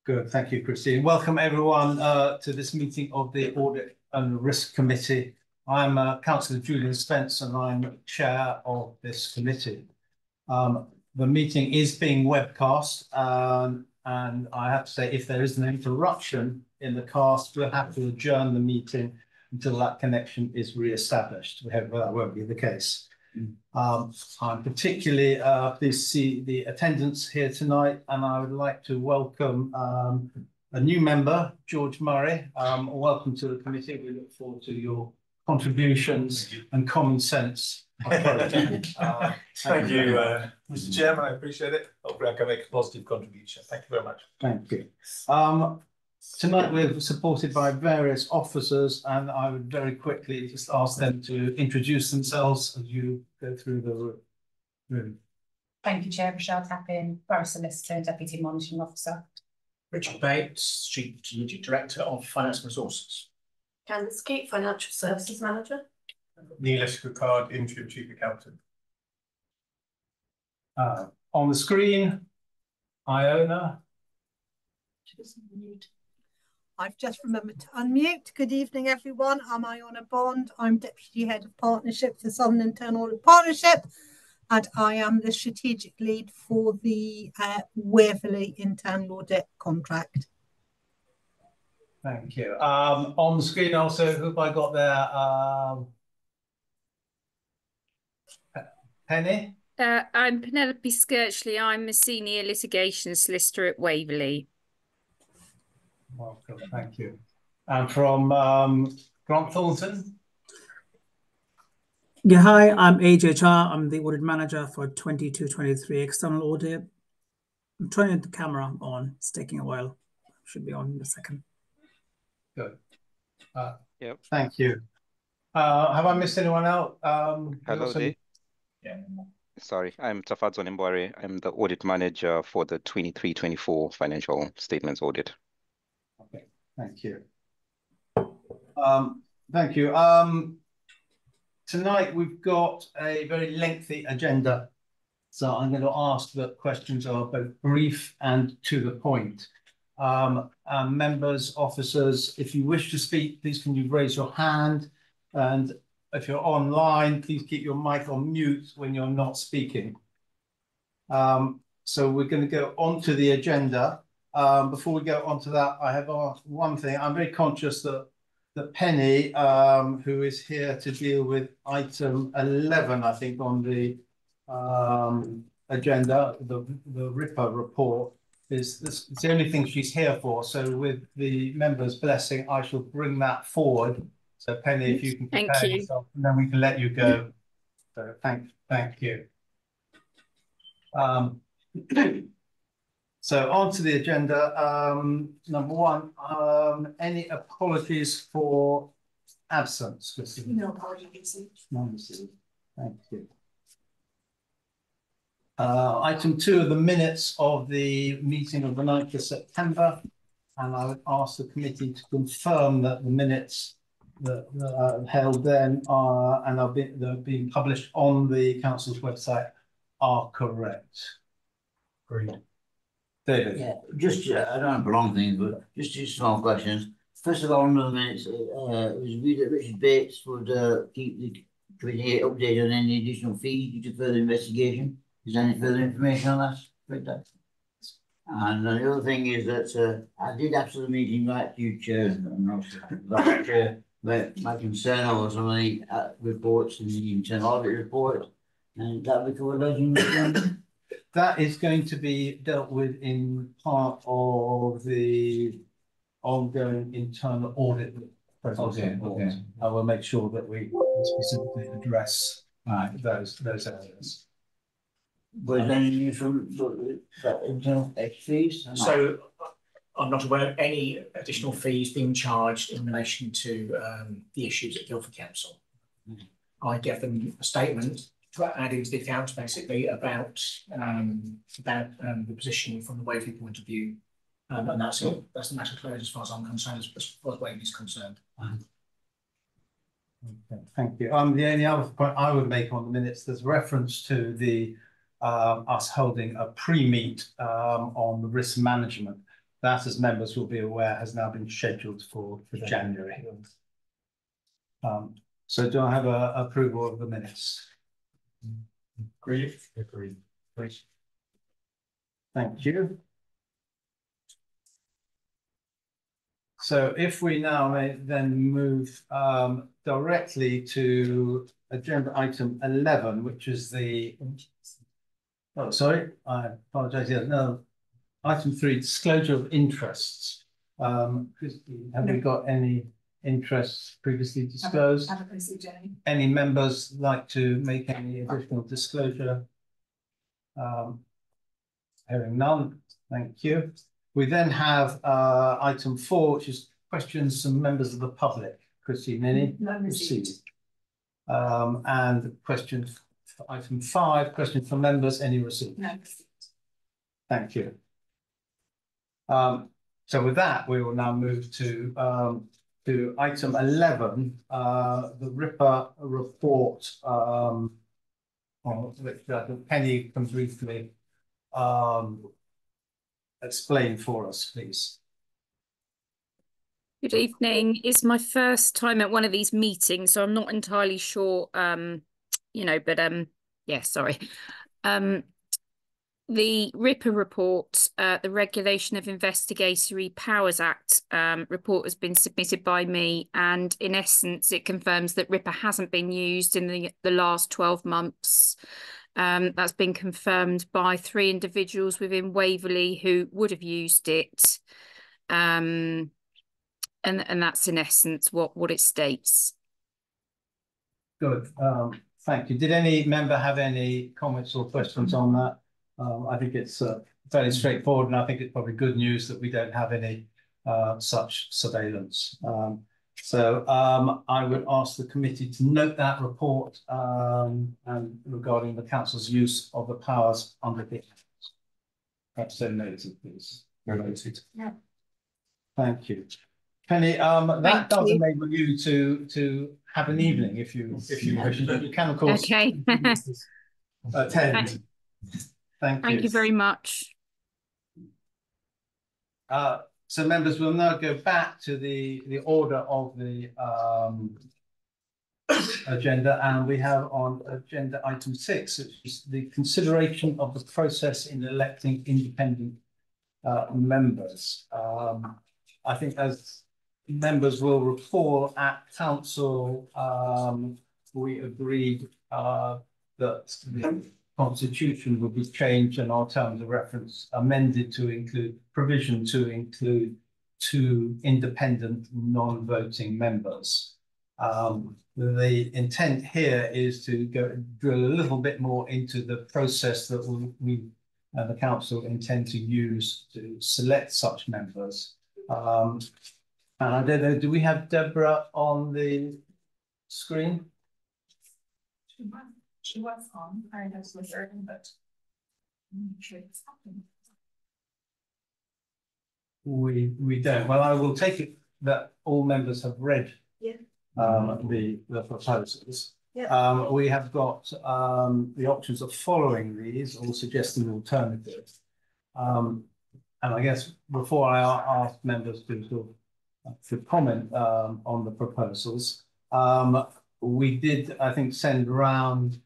Good, thank you, Christine. Welcome everyone to this meeting of the Audit and Risk Committee. I'm Councillor Julian Spence and I'm chair of this committee. The meeting is being webcast and I have to say if there is an interruption in the cast, we'll have to adjourn the meeting until that connection is re-established. We hope that won't be the case. I'm particularly pleased to see the attendance here tonight, and I would like to welcome a new member, George Murray. Welcome to the committee. We look forward to your contributions and common sense. Thank you, Mr. Chairman. I appreciate it. Hopefully I can make a positive contribution. Thank you very much. Thank you. Tonight we're supported by various officers, and I would very quickly just ask them to introduce themselves as you go through the room. Thank you, Chair. Michelle Tappin, Borough Solicitor and Deputy Monitoring Officer. Richard Bates, Chief Strategic Director of Finance and Resources. Candice Keat, Financial Services Manager. Neil Escocard, Interim Chief Accountant. On the screen, Iona. I've just remembered to unmute. Good evening, everyone. I'm Iona Bond. I'm Deputy Head of Partnership for Southern Internal Audit Partnership, and I am the strategic lead for the Waverley Internal Audit contract. Thank you. On the screen also, who have I got there? Penny? I'm Penelope Skirchley. I'm a Senior Litigation Solicitor at Waverley. Welcome, thank you. And from Grant Thornton? Yeah, hi, I'm AJHR. I'm the Audit Manager for 22-23 External Audit. I'm turning the camera on. It's taking a while. Should be on in a second. Good. Yep. Thank you. Have I missed anyone out? Hello there. Yeah. Sorry, I'm Tafadzon Mbware. I'm the Audit Manager for the 23-24 Financial Statements Audit. Okay, thank you. Thank you. Tonight we've got a very lengthy agenda, so I'm going to ask that questions are both brief and to the point. Members, officers, if you wish to speak, please can you raise your hand, and if you're online, please keep your mic on mute when you're not speaking. So we're going to go on to the agenda. Before we go on to that, I have asked one thing. I'm very conscious that Penny, who is here to deal with item 11, I think, on the agenda, the RIPA report, it's the only thing she's here for. So with the members' blessing, I shall bring that forward. So Penny, if you can prepare yourself, and then we can let you go. So thank you. So on to the agenda. Number one, any apologies for absence? No apologies. None received. Thank you. Item 2 of the minutes of the meeting of the 9th of September, and I would ask the committee to confirm that the minutes that are held then they're being published on the council's website are correct. Agreed. David? Yeah, just, I don't want to prolong things, but just two small questions. First of all, under the minutes, it was agreed that Richard Bates would keep the committee updated on any additional fees due to further investigation. Is there any further information on that? And the other thing is that I did after the meeting write to you, Chair, and also my concern over some of the reports in the internal audit report, and that will be covered later. That is going to be dealt with in part of the ongoing internal audit process. Okay. I will make sure that we specifically address those areas. Was there any news from that internal fees? So I'm not aware of any additional fees being charged in relation to the issues at Guildford Council. I gave them a statement to add into the accounts basically about the position from the Waverley point of view, and that's it. That's the matter closed as far as I'm concerned, as far as Waverley is concerned. Okay, thank you. The only other point I would make on the minutes, there's reference to the us holding a pre-meet on the risk management. That, as members will be aware, has now been scheduled for January. So do I have a approval of the minutes? Agreed. Thank you. So if we now may then move directly to agenda item 11, which is the, oh, sorry, I apologize. Yeah, no, item 3, disclosure of interests. Christine, have we got any interests previously disclosed? Haven't received any. Any members like to make any additional disclosure? Hearing none, thank you. We then have item 4, which is questions from members of the public. Christine, any? None received. And question for item 5, question from members, any received? No received. Thank you. So with that, we will now move to item 11, the RIPA report, on which I think Penny can briefly explain for us, please. Good evening. It's my first time at one of these meetings, so I'm not entirely sure, you know, but yeah, sorry. The RIPA report, the Regulation of Investigatory Powers Act report has been submitted by me, and in essence, it confirms that RIPA hasn't been used in the last 12 months. That's been confirmed by 3 individuals within Waverley who would have used it. And that's in essence what it states. Good. Thank you. Did any member have any comments or questions on that? I think it's fairly straightforward, and I think it's probably good news that we don't have any such surveillance. So I would ask the committee to note that report and regarding the council's use of the powers under the Act. Perhaps so noted, please. Noted. Yeah. Thank you. Penny, that does enable you to have an evening if you wish. You can, of course, okay. Attend. Thank you. Thank you very much. So members, we'll now go back to the order of the agenda, and we have on agenda item 6, which is the consideration of the process in electing independent members. I think, as members will recall, at council we agreed that the constitution would be changed and our terms of reference amended to include provision to include 2 independent non-voting members. The intent here is to drill a little bit more into the process that we the council intend to use to select such members. And I don't know, do we have Deborah on the screen? She was on. I was listening, but I'm not sure it's happening. We don't. Well, I will take it that all members have read the proposals. Yeah. We have got the options of following these or suggesting alternatives. And I guess before I ask members to comment on the proposals, we did, I think, send around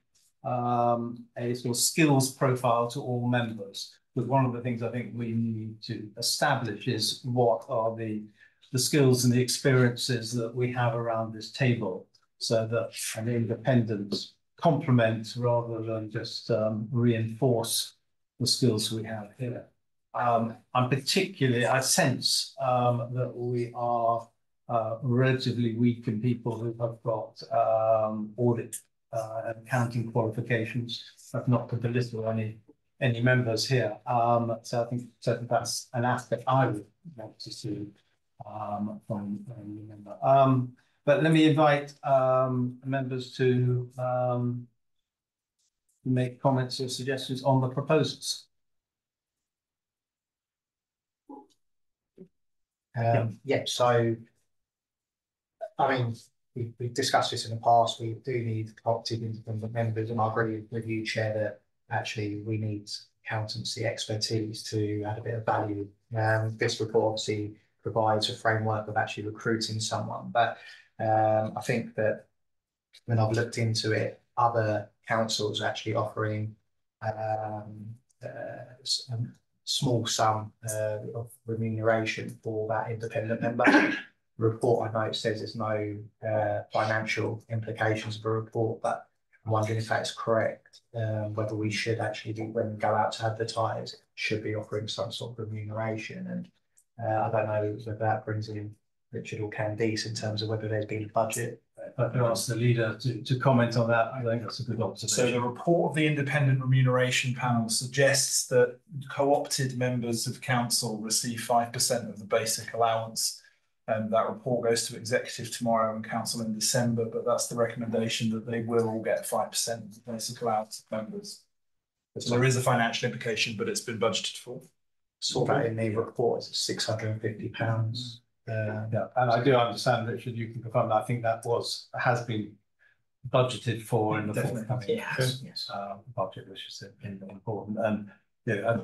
a sort of skills profile to all members. But one of the things I think we need to establish is what are the skills and the experiences that we have around this table, so that an independent complement rather than just reinforce the skills we have here. I sense that we are relatively weak in people who have got audit and accounting qualifications, but not to belittle any members here. So I think certainly that's an aspect I would want to see from any member. But let me invite members to make comments or suggestions on the proposals. So, I mean, we've discussed this in the past. We do need opted independent members, and I agree with you, Chair, actually we need accountancy expertise to add a bit of value. This report obviously provides a framework of actually recruiting someone, but I think that when I've looked into it, other councils are actually offering a small sum of remuneration for that independent member. Report, I know it says there's no financial implications of a report, but I'm wondering if that's correct, whether we should actually be, when we go out to advertise, should be offering some sort of remuneration. And I don't know whether that brings in Richard or Candice in terms of whether there's been a budget. If I could ask the leader to comment on that, I think that's a good observation. So the report of the independent remuneration panel suggests that co-opted members of council receive 5% of the basic allowance. And that report goes to executive tomorrow and council in December, but that's the recommendation that they will all get 5% of the basic allowance of members. So there is a financial implication, but it's been budgeted for. Saw that in the report, it's £650. Yeah, and I do understand, Richard, you can confirm that. I think that has been budgeted for in the forthcoming budget, which is important. And yeah,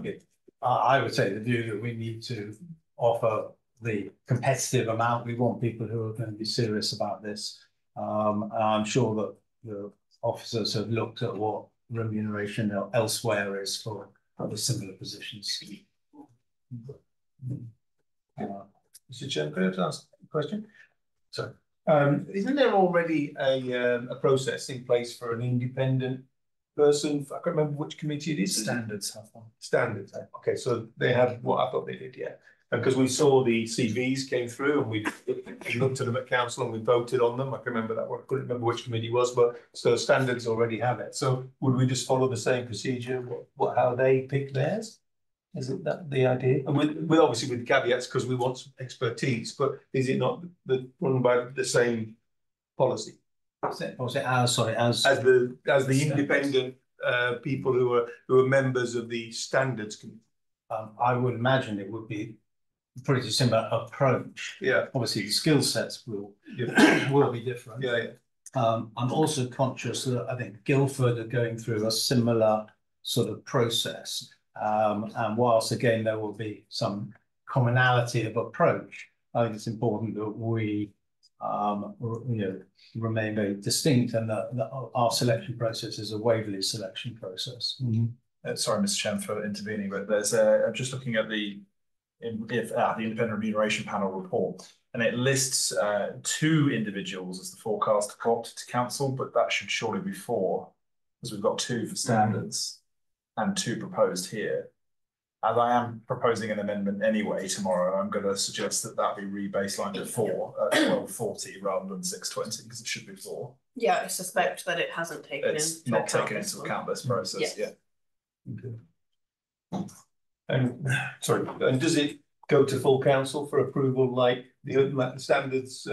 I would say the view that we need to offer the competitive amount. We want people who are going to be serious about this. And I'm sure that the officers have looked at what remuneration elsewhere is for other similar positions. Mr. Chairman, could I ask a question? Sorry. Isn't there already a process in place for an independent person? I can't remember which committee it is. Standards have one. Standards. Okay, so they have what I thought they did, yeah. Because we saw the CVs came through and we looked at them at council and we voted on them. I can remember that one. I couldn't remember which committee it was, but so standards already have it. So would we just follow the same procedure? How they pick theirs? Is it that the idea? And with obviously with caveats because we want some expertise, but is it not run by the same policy? As the independent people who are members of the standards committee? I would imagine it would be pretty similar approach. Yeah. Obviously, the skill sets will be different. Yeah, yeah. I'm also conscious that I think Guildford are going through a similar sort of process. And whilst again there will be some commonality of approach, I think it's important that we remain very distinct and that our selection process is a Waverley selection process. Mm-hmm. Sorry, Mr. Chairman, for intervening, but there's I'm just looking at the independent remuneration panel report, and it lists 2 individuals as the forecast co-opted to council, but that should surely be 4, because we've got 2 for standards and 2 proposed here. As I am proposing an amendment anyway tomorrow, I'm going to suggest that be re-baselined at 4 at 1240 rather than 620, because it should be 4. Yeah, I suspect that it hasn't taken into account this process. Yes. Yeah. Okay. And sorry, and does it go to full council for approval like the standards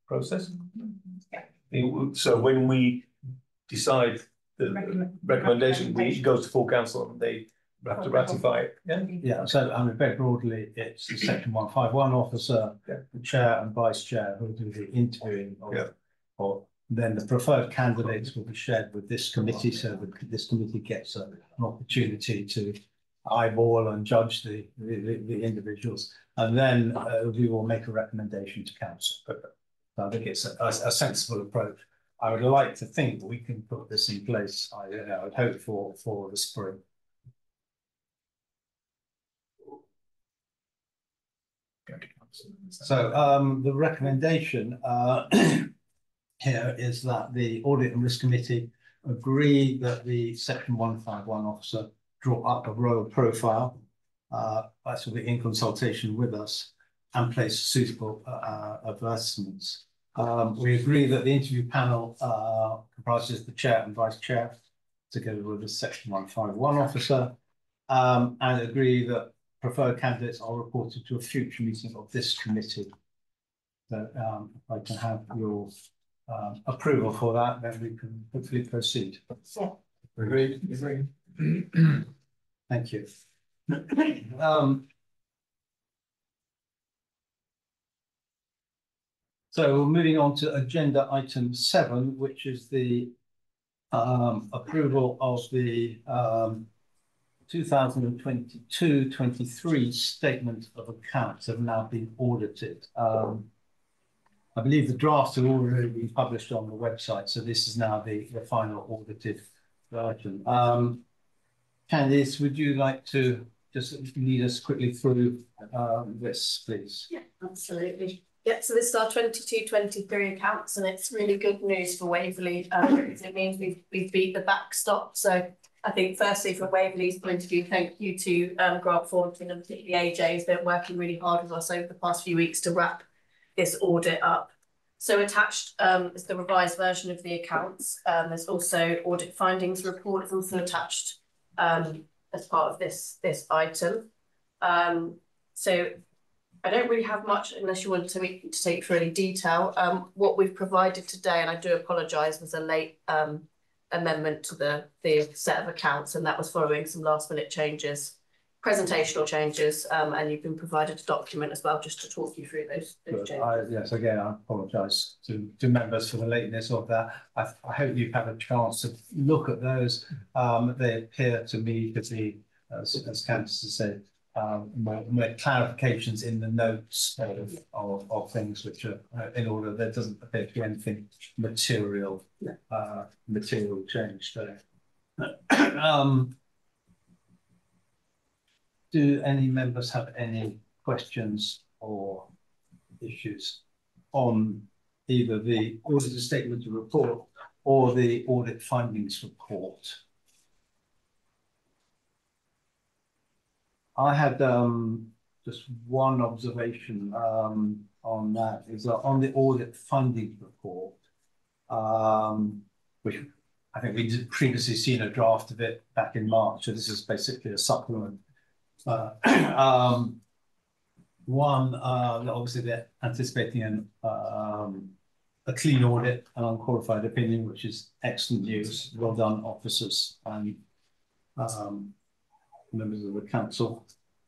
process? Yeah. So when we decide the recommendation, it goes to full council and they have to ratify it. Yeah. Yeah. So I mean, very broadly, it's the Section 151 officer, the chair and vice chair who do the interviewing of then the preferred candidates will be shared with this committee, so that this committee gets an opportunity to eyeball and judge the individuals, and then we will make a recommendation to council. So I think it's a sensible approach. I would like to think we can put this in place. I would hope for the spring. So the recommendation here is that the Audit and Risk Committee agree that the Section 151 officer draw up a role profile, that will be in consultation with us, and place suitable advertisements. We agree that the interview panel comprises the chair and vice chair, together with the Section 151 officer, and agree that preferred candidates are reported to a future meeting of this committee. So if I can have your approval for that, then we can hopefully proceed. Yeah. Agreed. Thank you. So moving on to agenda item 7, which is the approval of the 2022-23 statement of accounts have now been audited. I believe the drafts have already been published on the website, so this is now the final audited version. Candice, would you like to just lead us quickly through this, please? Yeah, absolutely. Yeah, so this is our 22-23 accounts, and it's really good news for Waverley. It means we've beat the backstop. So I think firstly, from Waverley's point of view, thank you to Grant Thornton and particularly AJ, who's been working really hard with us over the past few weeks to wrap this audit up. So attached is the revised version of the accounts. There's also audit findings report is also attached as part of this item. So I don't really have much unless you want to take through any detail. What we've provided today, and I do apologise, was a late amendment to the set of accounts, and that was following some last minute changes, presentational changes, and you've been provided a document as well just to talk you through those changes. Yes, again, I apologise to members for the lateness of that. I hope you've had a chance to look at those. They appear to me to be, as Candice has said, more clarifications in the notes of things which are in order. There doesn't appear to be anything material change there. Do any members have any questions or issues on either the auditor statement of report or the audit findings report? I had just one observation on that, is that on the audit findings report, which I think we did previously seen a draft of it back in March, so this is basically a supplement. Obviously they're anticipating a clean audit, an unqualified opinion, which is excellent news. Well done, officers and members of the council.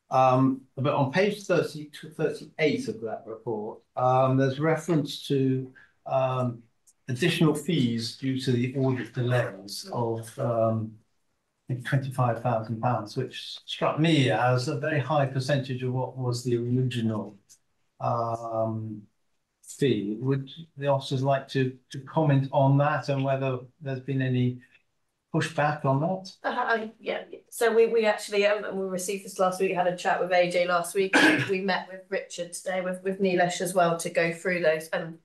But on page 30 to 38 of that report, there's reference to additional fees due to the audit delays of I think £25,000, which struck me as a very high percentage of what was the original fee. Would the officers like to comment on that and whether there's been any pushback on that? Yeah, so we actually we received this last week, had a chat with AJ last week. We met with Richard today with Nilesh as well to go through those, and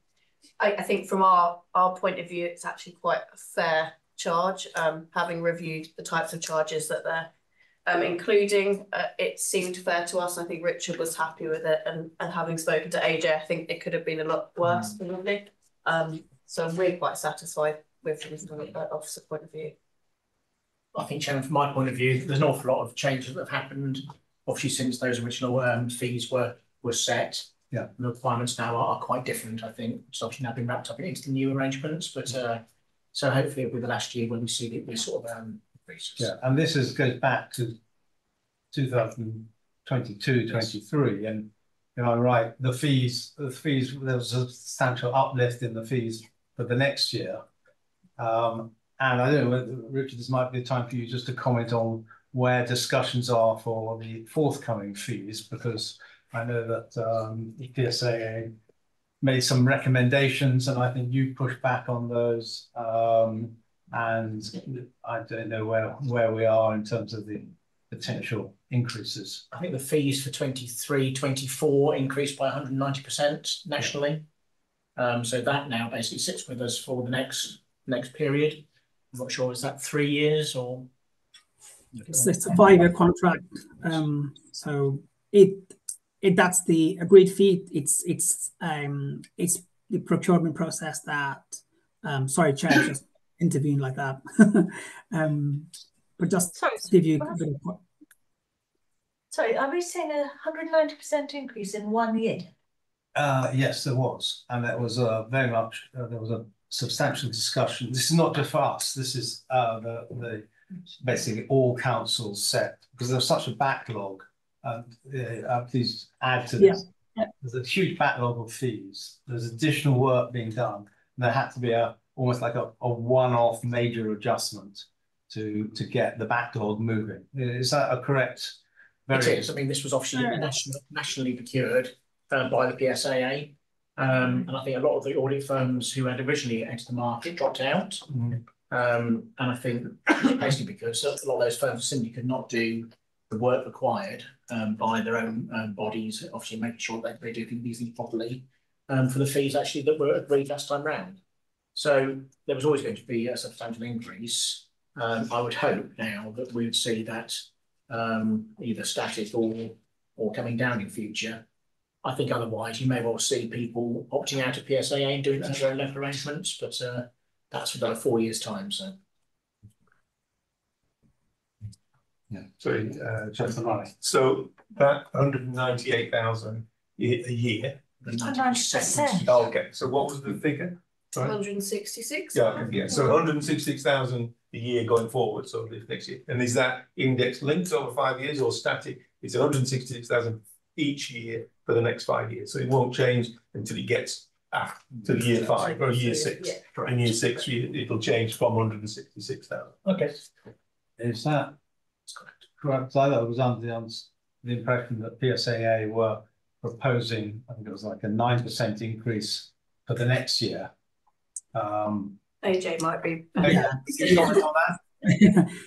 I think from our point of view it's actually quite a fair charge, having reviewed the types of charges that they're including. It seemed fair to us. I think Richard was happy with it, and having spoken to AJ, I think it could have been a lot worse probably. So we're quite satisfied with from an officer point of view. I think, Chairman, from my point of view, there's an awful lot of changes that have happened, obviously, since those original fees were set. Yeah. The requirements now are quite different, I think. It's obviously now been wrapped up into the new arrangements, but so hopefully it'll be the last year when we see the sort of increases. Yeah, and this goes back to 2022-23, and you know, right, the fees, there was a substantial uplift in the fees for the next year. And I don't know, Richard, this might be a time for you just to comment on where discussions are for the forthcoming fees, because I know that the PSAA made some recommendations, and I think you pushed back on those. And I don't know where we are in terms of the potential increases. I think the fees for 23-24 increased by 190% nationally. So that now basically sits with us for the next period. I'm not sure, is that 3 years or? It's a 5-year contract. So that's the agreed fee. It's the procurement process that. Sorry, Chair, just intervene like that. But just to give you a bit of. Sorry, are we saying 190% increase in 1 year? Yes, there was, and that was very much. There was a substantial discussion. This is not just for us. This is the basically all councils set, because there's such a backlog. Please add to this. Yeah. There's a huge backlog of fees. There's additional work being done. And there had to be a almost like a one-off major adjustment to get the backlog moving. Is that a correct? It is. I mean, this was obviously nationally procured by the PSAA. And I think a lot of the audit firms who had originally entered the market dropped out. And I think basically because a lot of those firms simply could not do the work required by their own bodies, obviously making sure that they do these things properly for the fees actually that were agreed last time round. So there was always going to be a substantial increase. I would hope now that we would see that either static or coming down in future. I think otherwise you may well see people opting out of PSAA and doing their own level arrangements, but that's for about 4 years' time. So. Yeah. Sorry, so that 198,000 a year. 90%. Oh, okay. So what was the figure? 166. Yeah. So 166,000 a year going forward. So this next year, and is that index linked over 5 years or static? It's 166,000 each year for the next 5 years. So it won't change until it gets to year 5 or year 6. Yeah, in year 6, it'll change from 166,000. Okay. Is that correct? I was under the impression that PSAA were proposing, I think it was like a 9% increase for the next year. AJ might be. Yeah.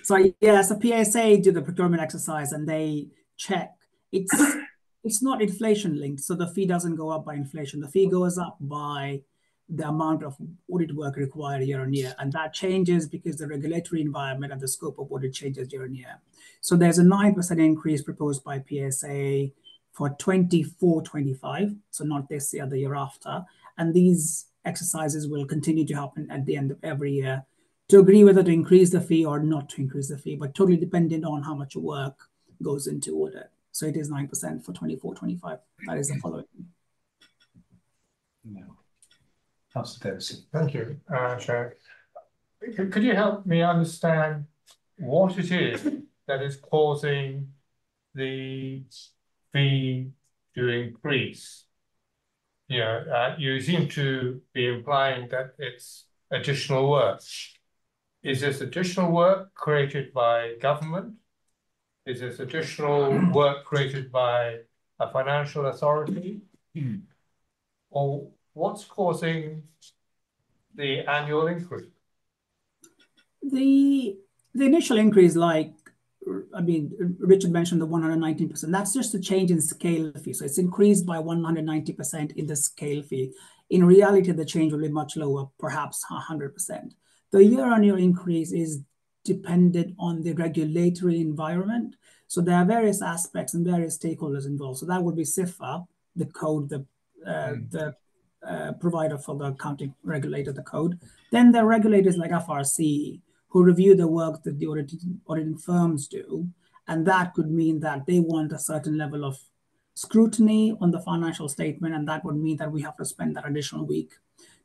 So yes, the PSA do the procurement exercise and they check. It's not inflation linked, so the fee doesn't go up by inflation. The fee goes up by the amount of audit work required year on year, and that changes because the regulatory environment and the scope of audit changes year on year. So there's a 9% increase proposed by PSA for 24-25, so not this year, the year after, and these exercises will continue to happen at the end of every year to agree whether to increase the fee or not to increase the fee, but totally dependent on how much work goes into audit. So it is 9% for 24-25. That is the following. Thank you, Chair. Could you help me understand what it is that is causing the fee to increase? You know, you seem to be implying that it's additional work. Is this additional work created by government? Is this additional work created by a financial authority? Or what's causing the annual increase? The initial increase, like, I mean, Richard mentioned the 119%. That's just a change in scale fee. So it's increased by 190% in the scale fee. In reality, the change will be much lower, perhaps 100%. The year-on-year increase is dependent on the regulatory environment. So there are various aspects and various stakeholders involved. So that would be CIFA, the code, the provider for the accounting regulator, the code. Then there are regulators like FRC who review the work that the auditing firms do. And that could mean that they want a certain level of scrutiny on the financial statement. And that would mean that we have to spend that additional week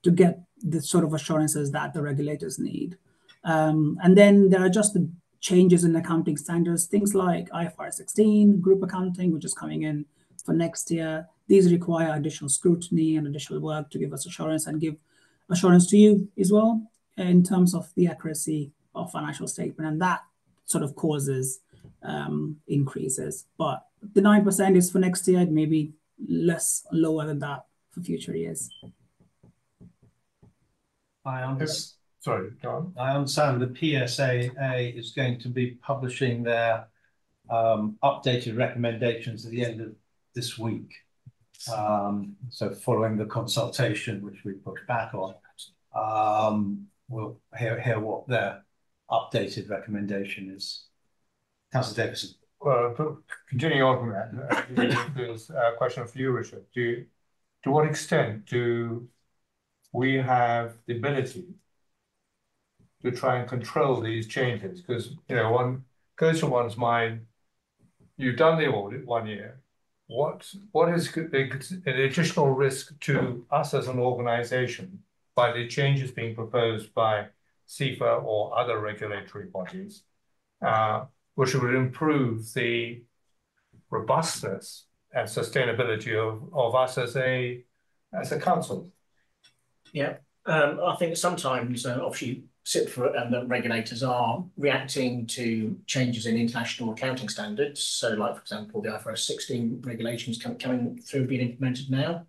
to get the sort of assurances that the regulators need. And then there are just the changes in accounting standards, things like IFRS 16, group accounting, which is coming in for next year. These require additional scrutiny and additional work to give us assurance and give assurance to you as well in terms of the accuracy of financial statement. And that sort of causes increases. But the 9% is for next year. It may be lower than that for future years. I understand. Sorry, John. I understand the PSAA is going to be publishing their updated recommendations at the end of this week. So following the consultation, which we pushed back on, we'll hear what their updated recommendation is. Councillor Davison. Well, continuing on from that, there's a question for you, Richard. To what extent do we have the ability to try and control these changes? Because, you know, one goes to one's mind, you've done the audit 1 year. What is the additional risk to us as an organisation by the changes being proposed by CIFA or other regulatory bodies, which would improve the robustness and sustainability of us as a council? Yeah, I think sometimes, obviously, CIPFA and the regulators are reacting to changes in international accounting standards. So, like, for example, the IFRS 16 regulations coming through, being implemented now.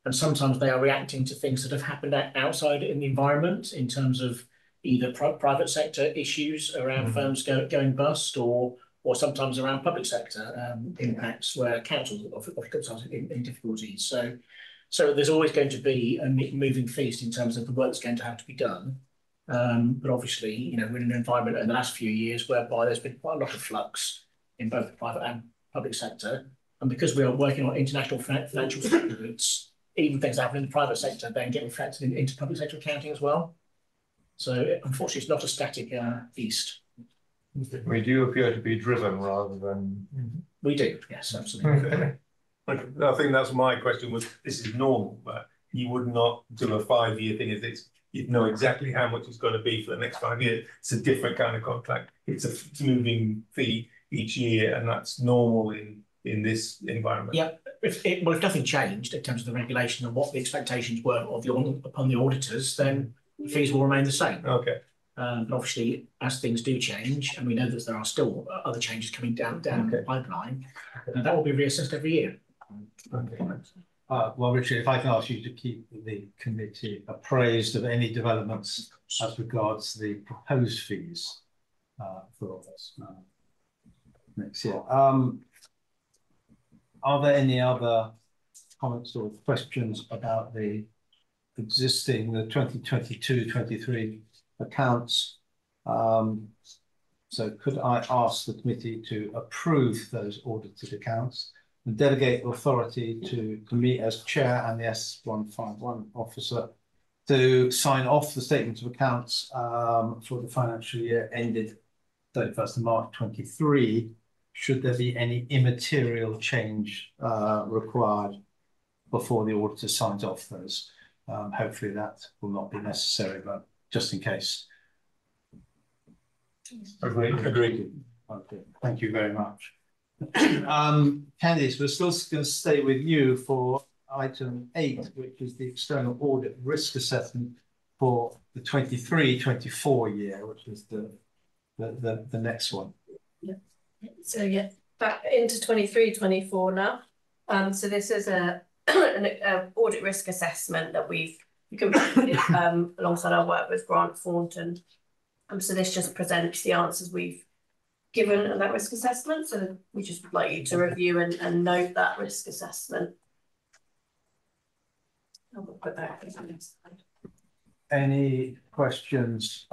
And sometimes they are reacting to things that have happened outside in the environment in terms of either private sector issues around firms going bust, or sometimes around public sector impacts where councils of themselves in difficulties. So there's always going to be a moving feast in terms of the work that's going to have to be done. But obviously, you know, we're in an environment in the last few years whereby there's been quite a lot of flux in both the private and public sector. And because we are working on international financial standards, even things that happen in the private sector then get reflected into public sector accounting as well. So unfortunately, it's not a static feast. We do appear to be driven rather than. We do, yes, absolutely. I think that's my question was, this is normal, but you would not do a 5-year thing as this. You'd know exactly how much it's going to be for the next 5 years. It's a different kind of contract. It's a moving fee each year, and that's normal in this environment. Yeah, if nothing changed in terms of the regulation and what the expectations were upon the auditors, then the fees will remain the same. Okay. But obviously, as things do change, and we know that there are still other changes coming down the pipeline, and that will be reassessed every year. Okay. Well, Richard, if I can ask you to keep the committee appraised of any developments as regards the proposed fees for next year. Are there any other comments or questions about the 2022-23 accounts? So could I ask the committee to approve those audited accounts and delegate authority to me as chair and the S151 officer to sign off the statements of accounts for the financial year ended 31st of March 23, should there be any immaterial change required before the auditor signs off those. Hopefully that will not be necessary, but just in case. Agreed. Okay, thank you very much. Candice, we're still going to stay with you for item 8, which is the external audit risk assessment for the 23-24 year, which is the next one. Yeah. So yeah, back into 23-24 now. So this is an audit risk assessment that we've completed alongside our work with Grant Thornton. So this just presents the answers we've given in that risk assessment. So we just would like you to review and note that risk assessment. I'll put that on the next slide. Any questions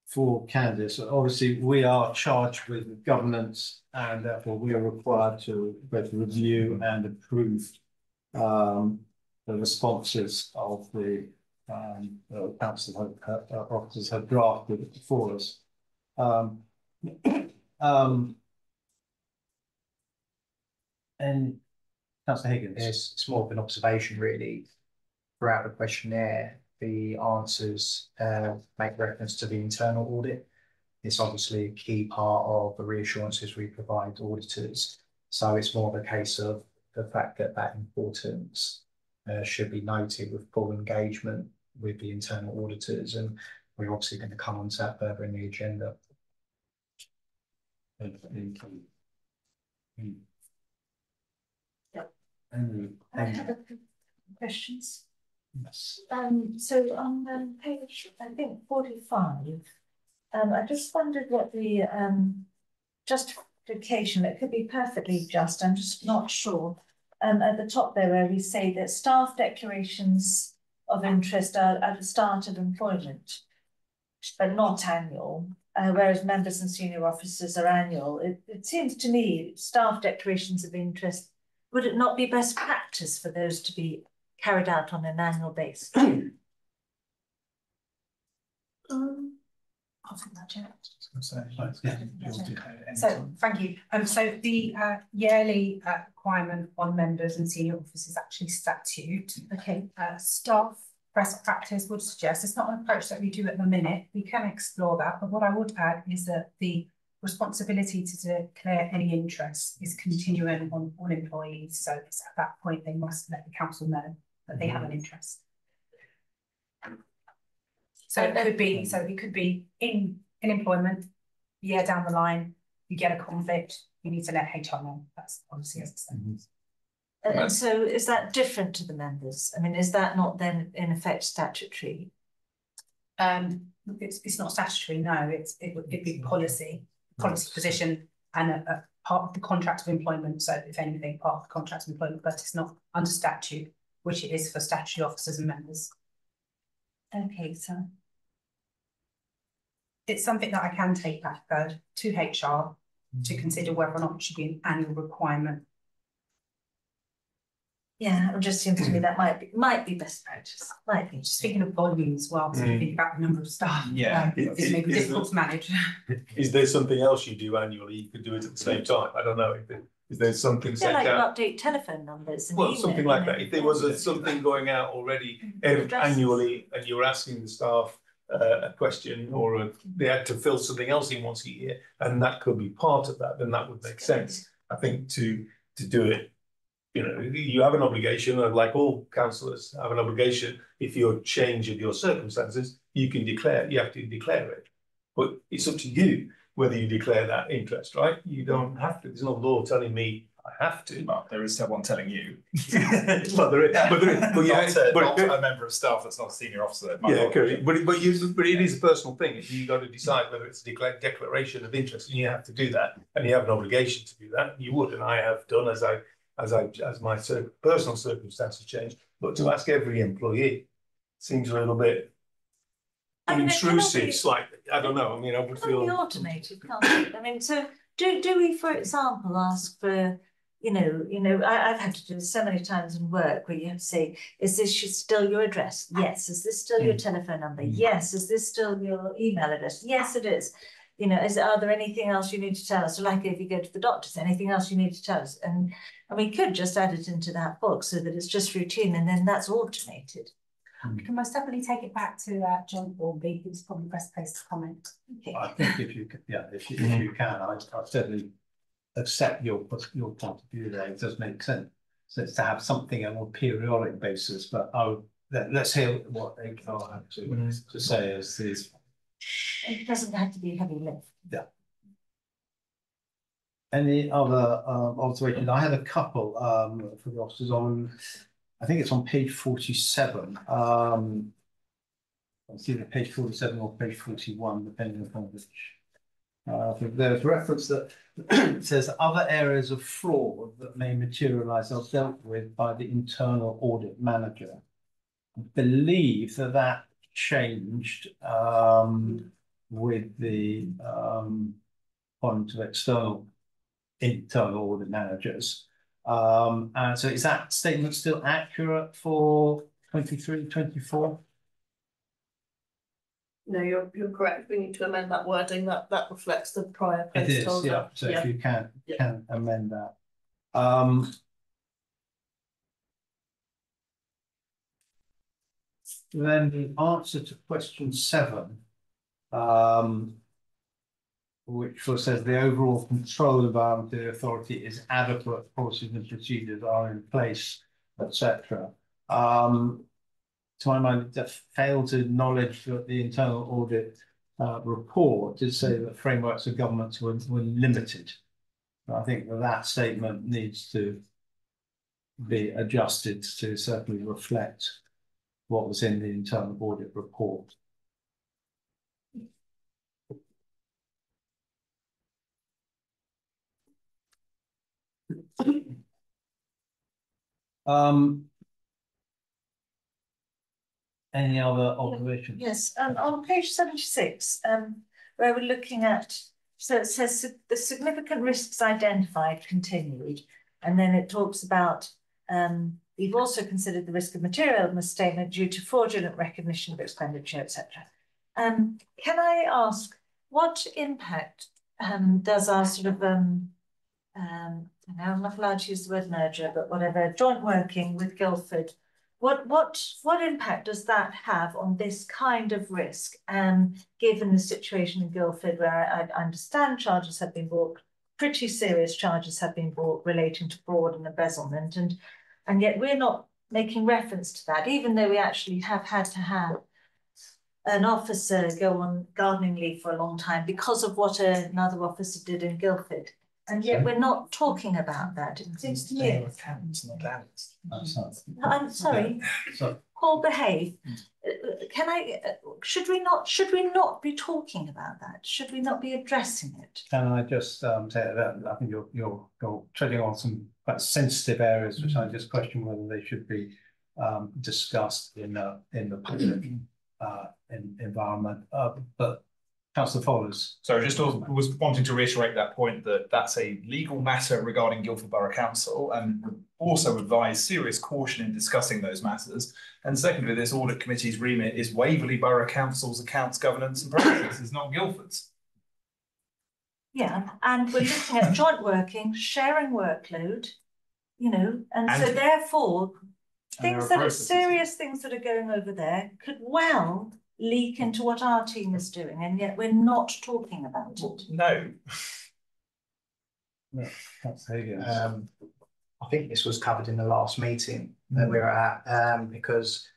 for Candice? Obviously, we are charged with governance, and therefore we are required to both review and approve the responses of the council officers have drafted for us. And Councillor Higgins. It's more of an observation, really. Throughout the questionnaire, the answers make reference to the internal audit. It's obviously a key part of the reassurances we provide auditors. So it's more of a case of the fact that that importance should be noted with full engagement with the internal auditors. And we're obviously going to come on to that further in the agenda. Yep. I have a few questions. Yes. So on page, I think 45, I just wondered what the justification, it could be perfectly just, I'm just not sure. At the top there where we say that staff declarations of interest are at the start of employment, but not annual, whereas members and senior officers are annual. It seems to me staff declarations of interest, would it not be best practice for those to be carried out on an annual basis? I'll take that, Chair. So thank you. So the yearly requirement on members and senior officers is actually statute. Okay. Staff best practice would suggest it's not an approach that we do at the minute. We can explore that, but what I would add is that the responsibility to declare any interest is continuing on employees. So it's at that point they must let the council know that they have an interest. So it could be in employment, year down the line, you get a conflict, you need to let HR know. That's obviously as it stands. And so is that different to the members? I mean, is that not then in effect statutory? It's not statutory, no, it'd be policy position and a part of the contract of employment. So if anything, part of the contract of employment, but it's not under statute, which it is for statutory officers and members. Okay, so it's something that I can take back to HR to consider whether or not it should be an annual requirement. Yeah, it just seems to me that might be best practice. Might be. Speaking of volumes as well, so think about the number of staff. Yeah, it may be difficult to manage. Is there something else you do annually? You could do it at the same time. I don't know. Is there something set like out? Update telephone numbers. And Well, something like that. If there was something going out already annually, and you were asking the staff a question, or they had to fill something else in once a year, and that could be part of that, then that would make sense. I think to do it. You know, you have an obligation, like all councillors have an obligation. If you're change of your circumstances, you have to declare it. But it's up to you whether you declare that interest, right? You don't have to. There's no law telling me I have to. Well, there is someone telling you. But not a member of staff that's not a senior officer. Yeah, correct. But it is a personal thing. You've got to decide whether it's a declaration of interest, and you have to do that, and you have an obligation to do that. You would, and I have done as my personal circumstances change. But to ask every employee seems a little bit intrusive, slightly. I don't know. I mean, I would feel automated, can't it? I mean, so do we, for example, ask for, I've had to do this so many times in work where you have to say, is this still your address? Yes. Is this still your telephone number? Yes. Is this still your email address? Yes, it is. Are there anything else you need to tell us? So like if you go to the doctors, anything else you need to tell us? And we could just add it into that book so that it's just routine, and then that's automated. We can most definitely take it back to John Thornby, who's probably the best place to comment. Okay. I think if you can, I certainly accept your point of view there. It does make sense. So it's to have something on a periodic basis, but let's hear what HR have to say as these. It doesn't have to be a heavy lift. Yeah. Any other observations? I had a couple for the officers on, I think it's on page 47. It's either page 47 or page 41, depending upon which. There's reference that says other areas of fraud that may materialise are dealt with by the internal audit manager. I believe that changed with the point of internal audit managers. And so is that statement still accurate for 23-24? No, you're correct. We need to amend that wording. That reflects the prior placeholder. It is, yeah. So if you can amend that. Then the answer to question 7, which says the overall control environment of the authority is adequate, policies and procedures are in place, etc. To my mind, it failed to acknowledge that the internal audit report did say that frameworks of government were limited. I think that statement needs to be adjusted to certainly reflect what was in the internal audit report. Any other observations? Yes, on page 76, where we're looking at, so it says the significant risks identified continued, and then it talks about we've also considered the risk of material misstatement due to fraudulent recognition of expenditure, etc. Can I ask what impact does our sort of I'm not allowed to use the word merger, but whatever, joint working with Guildford, what impact does that have on this kind of risk? Given the situation in Guildford, where I understand charges have been brought, pretty serious charges have been brought relating to fraud and embezzlement, and yet we're not making reference to that, even though we actually have had to have an officer go on gardening leave for a long time because of what another officer did in Guildford. And yet we're not talking about that. It seems to me. I'm sorry. Paul, behave. Should we not be talking about that? Should we not be addressing it? Can I just say that I think you're treading on some quite sensitive areas, which I just question whether they should be discussed in the public environment. But Councillor Fowlers. So I just was wanting to reiterate that point, that that's a legal matter regarding Guildford Borough Council, and would also advise serious caution in discussing those matters. And secondly, this audit committee's remit is Waverley Borough Council's accounts, governance and processes, not Guildford's. Yeah, and we're looking at joint working, sharing workload, and so therefore things that are serious things that are going over there could well leak into what our team is doing, and yet we're not talking about it. No. No, that's I think this was covered in the last meeting that we were at, because,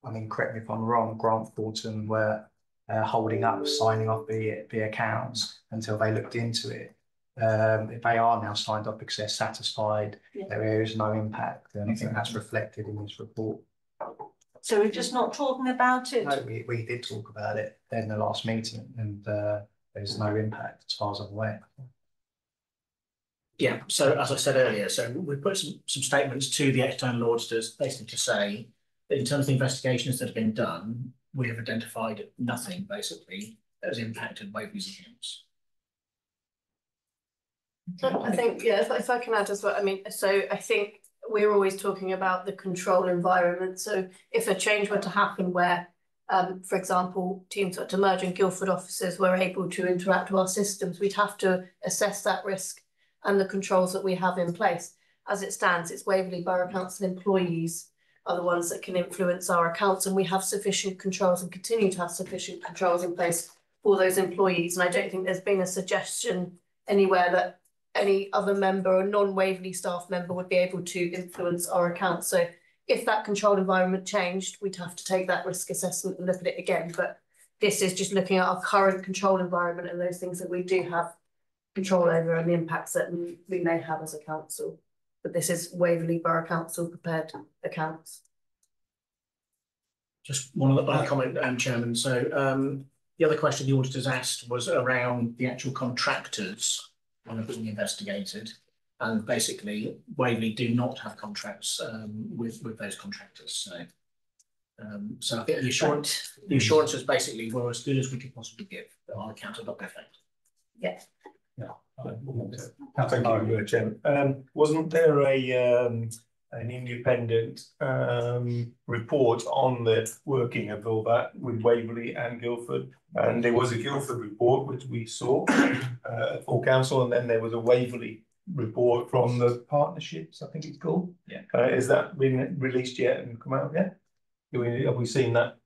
I mean, correct me if I'm wrong, Grant Thornton were holding up signing off the accounts until they looked into it. If they are now signed off because they're satisfied, there is no impact, and I think that's reflected in this report. So we're just not talking about it? No, we did talk about it in the last meeting, and there's no impact as far as I'm aware. Yeah, so as I said earlier, so we put some statements to the external auditors basically to say that in terms of the investigations that have been done, we have identified nothing basically that has impacted Waverley's accounts. I think, yeah, if I can add as well, I mean, so I think we're always talking about the control environment. So if a change were to happen where, for example, teams were to merge and Guildford offices were able to interact with our systems, we'd have to assess that risk and the controls that we have in place. As it stands, it's Waverley Borough Council employees are the ones that can influence our accounts, and we have sufficient controls and continue to have sufficient controls in place for those employees. And I don't think there's been a suggestion anywhere that any other member or non-Waverley staff member would be able to influence our accounts. So if that control environment changed, we'd have to take that risk assessment and look at it again. But this is just looking at our current control environment and those things that we do have control over and the impacts that we may have as a council. But this is Waverley Borough Council prepared accounts. Just one other comment, Chairman. So the other question the auditors asked was around the actual contractors that are being investigated, and basically Waverley do not have contracts with those contractors. So I think the assurances basically were as good as we could possibly give that our accounts are not perfect. Yes. Thank you, Chairman. Wasn't there an independent report on the working of all that with Waverley and Guildford? And there was a Guildford report which we saw for council, and then there was a Waverley report from the partnerships, I think it's called. Yeah. Has that been released yet and come out yet? Have we seen that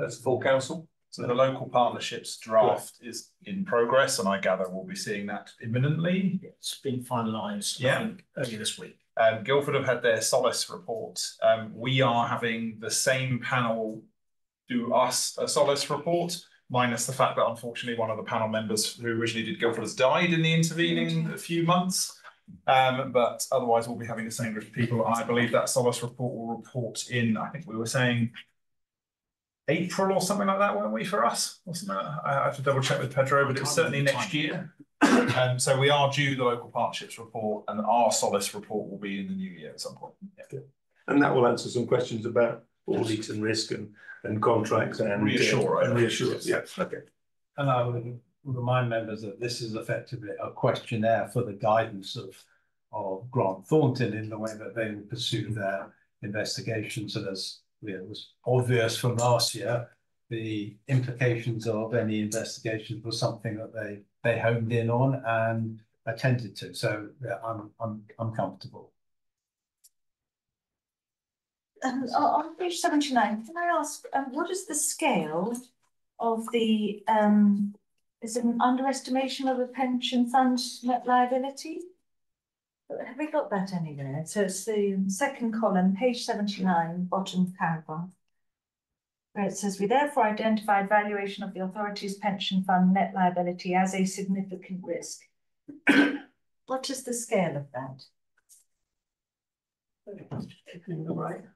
as full council? So the local partnerships draft is in progress, and I gather we'll be seeing that imminently. It's been finalised, yeah, I think, earlier this week. Guildford have had their Solace report. We are having the same panel do us a Solace report, minus the fact that unfortunately one of the panel members who originally did Guildford has died in the intervening few months. But otherwise we'll be having the same group of people, and I believe that Solace report will report in, I think we were saying, April or something like that, weren't we, for us? Or something like that? I have to double check with Pedro, but it's certainly next year. So we are due the local partnerships report, and our Solace report will be in the new year at some point. Yeah. And that will answer some questions about audit and risk and contracts and reassure. Yeah. Okay. And I would remind members that this is effectively a questionnaire for the guidance of Grant Thornton in the way that they will pursue their investigation. So there's, it was obvious from last year, the implications of any investigation was something that they honed in on and attended to. So yeah, I'm comfortable. On page 79, can I ask, what is the scale of the, is it an underestimation of a pension fund net liability? Have we got that anywhere? So it's the second column, page 79, bottom paragraph. where it says, we therefore identified valuation of the authority's pension fund net liability as a significant risk. What is the scale of that?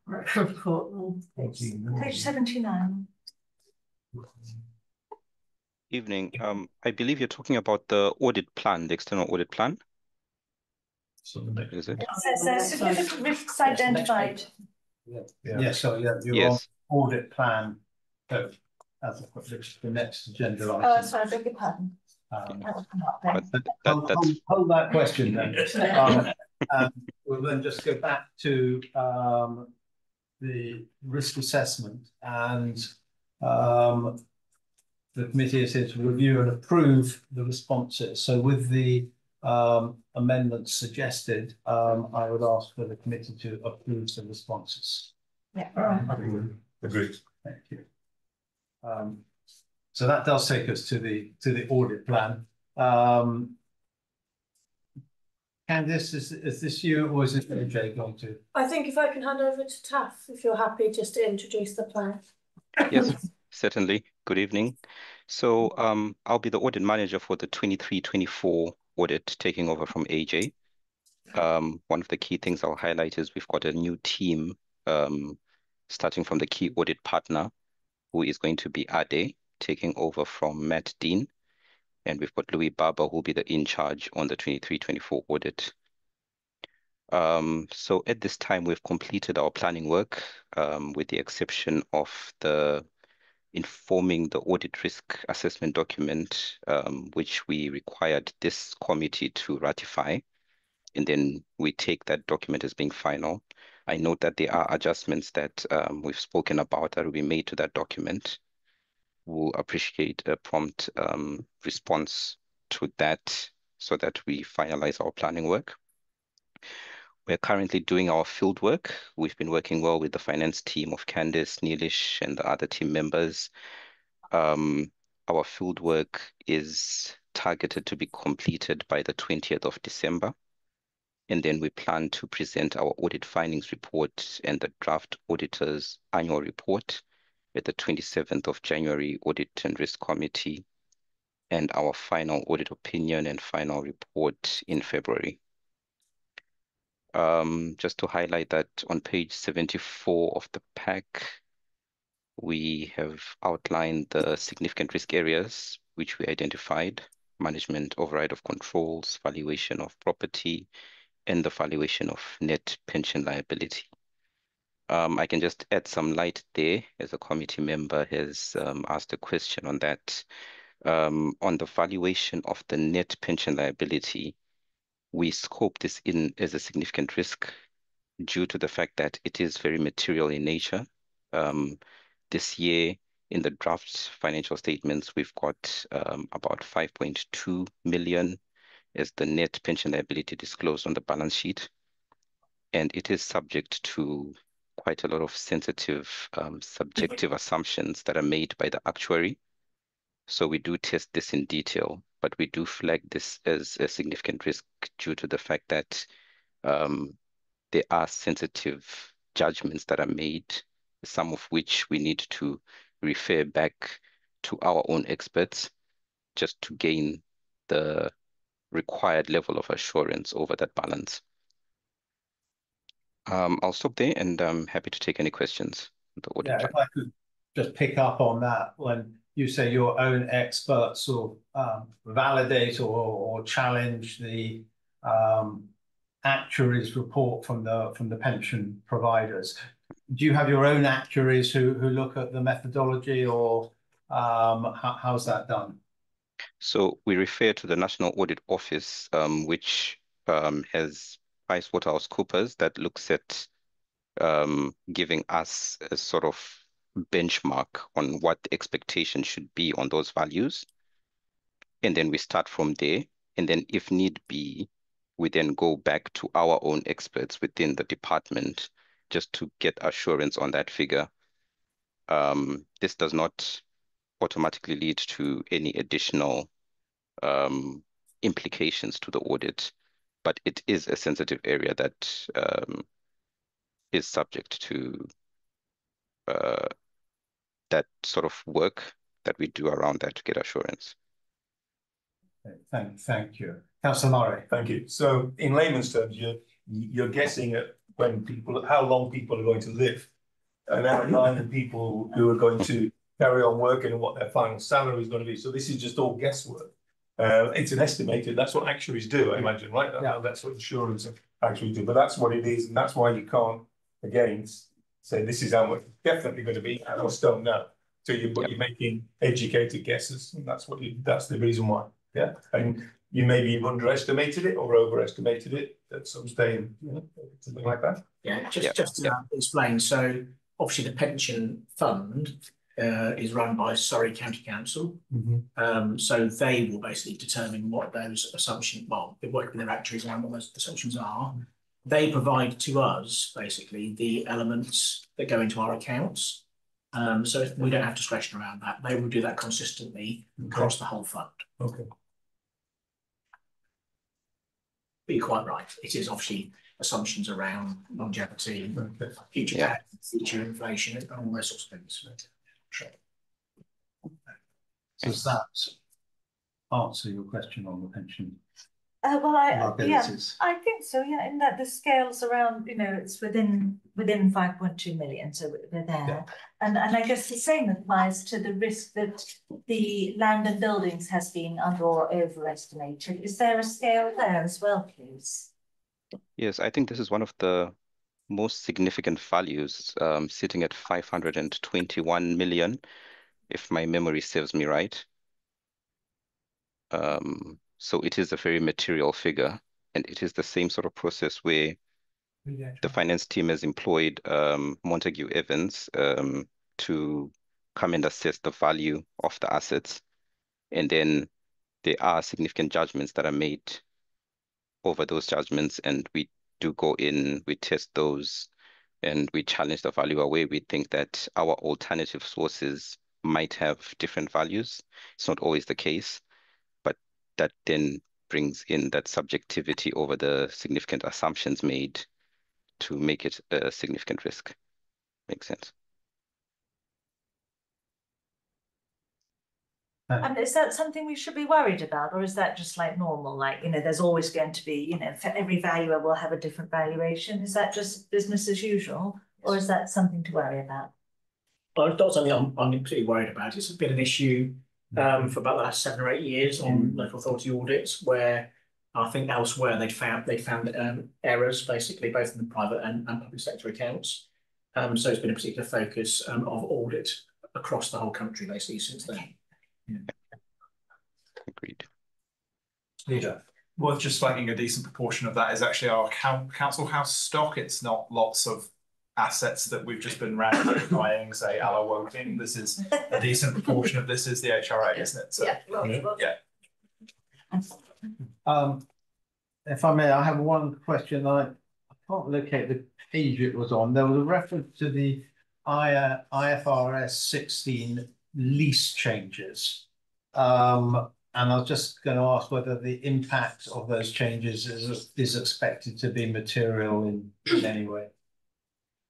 Right report. Page 79. Evening. I believe you're talking about the audit plan, the external audit plan. Is it? It says significant risks identified. Yes, so yeah, you're Yes. on audit plan. So as the next agenda item. Oh, sorry, I beg your pardon. But Hold that question then. We'll then just go back to the risk assessment, and the committee is here to review and approve the responses. So with the amendments suggested, I would ask for the committee to approve the responses. Yeah. Agreed. Thank you. So that does take us to the audit plan. Candice, is this you or is it AJ going to? I think if I can hand over to Taff, if you're happy just to introduce the plan. Yes, certainly. Good evening. So I'll be the audit manager for the 23-24 audit, taking over from AJ. One of the key things I'll highlight is we've got a new team starting from the key audit partner, who is going to be Ade, taking over from Matt Dean. And we've got Louis Barber, who will be the in charge on the 23-24 audit. So at this time, we've completed our planning work, with the exception of the informing the audit risk assessment document, which we required this committee to ratify. And then we take that document as being final. I note that there are adjustments that we've spoken about that will be made to that document. We'll appreciate a prompt response to that so that we finalize our planning work. We're currently doing our field work. We've been working well with the finance team of Candice, Neelish, and the other team members. Our field work is targeted to be completed by the 20th of December. And then we plan to present our audit findings report and the draft auditor's annual report at the 27th of January Audit and Risk Committee, and our final audit opinion and final report in February. Just to highlight that on page 74 of the pack, we have outlined the significant risk areas which we identified: management override of controls, valuation of property, and the valuation of net pension liability. I can just add some light there, as a committee member has asked a question on that. On the valuation of the net pension liability, we scope this in as a significant risk due to the fact that it is very material in nature. This year, in the draft financial statements, we've got about 5.2 million as the net pension liability disclosed on the balance sheet. And it is subject to quite a lot of sensitive, subjective assumptions that are made by the actuary. So we do test this in detail, but we do flag this as a significant risk due to the fact that there are sensitive judgments that are made, some of which we need to refer back to our own experts just to gain the required level of assurance over that balance. I'll stop there, and I'm happy to take any questions. Yeah, if I could just pick up on that, when you say your own experts or validate or challenge the actuaries' report from the pension providers, do you have your own actuaries who look at the methodology, or how's that done? So we refer to the National Audit Office, which has PricewaterhouseCoopers that looks at giving us a sort of benchmark on what the expectation should be on those values. And then we start from there. And then if need be, we then go back to our own experts within the department just to get assurance on that figure. This does not automatically lead to any additional implications to the audit, but it is a sensitive area that is subject to that sort of work that we do around that to get assurance. Thank you. Councillor Murray. Thank you. So in layman's terms, you're guessing at how long people are going to live, and outlining people who are going to carry on working and what their final salary is going to be. So this is just all guesswork. It's an estimated. That's what actuaries do, I imagine, right? Yeah. That's what insurance actuaries do. But that's what it is, and that's why you can't again say this is how much it's definitely going to be. I just don't know. So you're making educated guesses, and that's the reason why. Yeah, and you maybe you've underestimated it or overestimated it at some stage, something like that. Yeah, just to explain. So obviously the pension fund is run by Surrey County Council. So they will basically determine what those assumptions, well, they work with their actuaries around what those assumptions are. They provide to us basically the elements that go into our accounts. So we don't have discretion around that. They will do that consistently across the whole fund. Okay. But you're quite right. It is obviously assumptions around longevity, future tax, future inflation, and all those sorts of things. Does that answer your question on the pension? Well, I think so. Yeah, in that the scale's around, it's within 5.2 million, so we're there. Yeah. And I guess the same applies to the risk that the land and buildings has been under or overestimated. Is there a scale there as well, please? Yes, I think this is one of the most significant values, sitting at 521 million, if my memory serves me right. So it is a very material figure, and it is the same sort of process where the finance team has employed Montague Evans to come and assess the value of the assets. And then there are significant judgments that are made over those judgments, and we do go in, we test those, and we challenge the value away. We think that our alternative sources might have different values. It's not always the case, but that then brings in that subjectivity over the significant assumptions made to make it a significant risk. Makes sense. And is that something we should be worried about, or is that just like normal? Like, there's always going to be, for every valuer will have a different valuation. Is that just business as usual, or is that something to worry about? Well, it's not something I'm particularly worried about. It's been an issue for about the last 7 or 8 years on local authority audits, where I think elsewhere they'd found errors basically both in the private and public sector accounts. So it's been a particular focus of audit across the whole country basically since then. Yeah. Agreed. Leader. Worth just flagging a decent proportion of that is actually our council house stock. It's not lots of assets that we've just been buying, say, a la Woking. This is a decent proportion of this is the HRA, isn't it? So, yeah. If I may, I have one question. I can't locate the page it was on. There was a reference to the IFRS 16 lease changes. And I was just going to ask whether the impact of those changes is expected to be material in any way.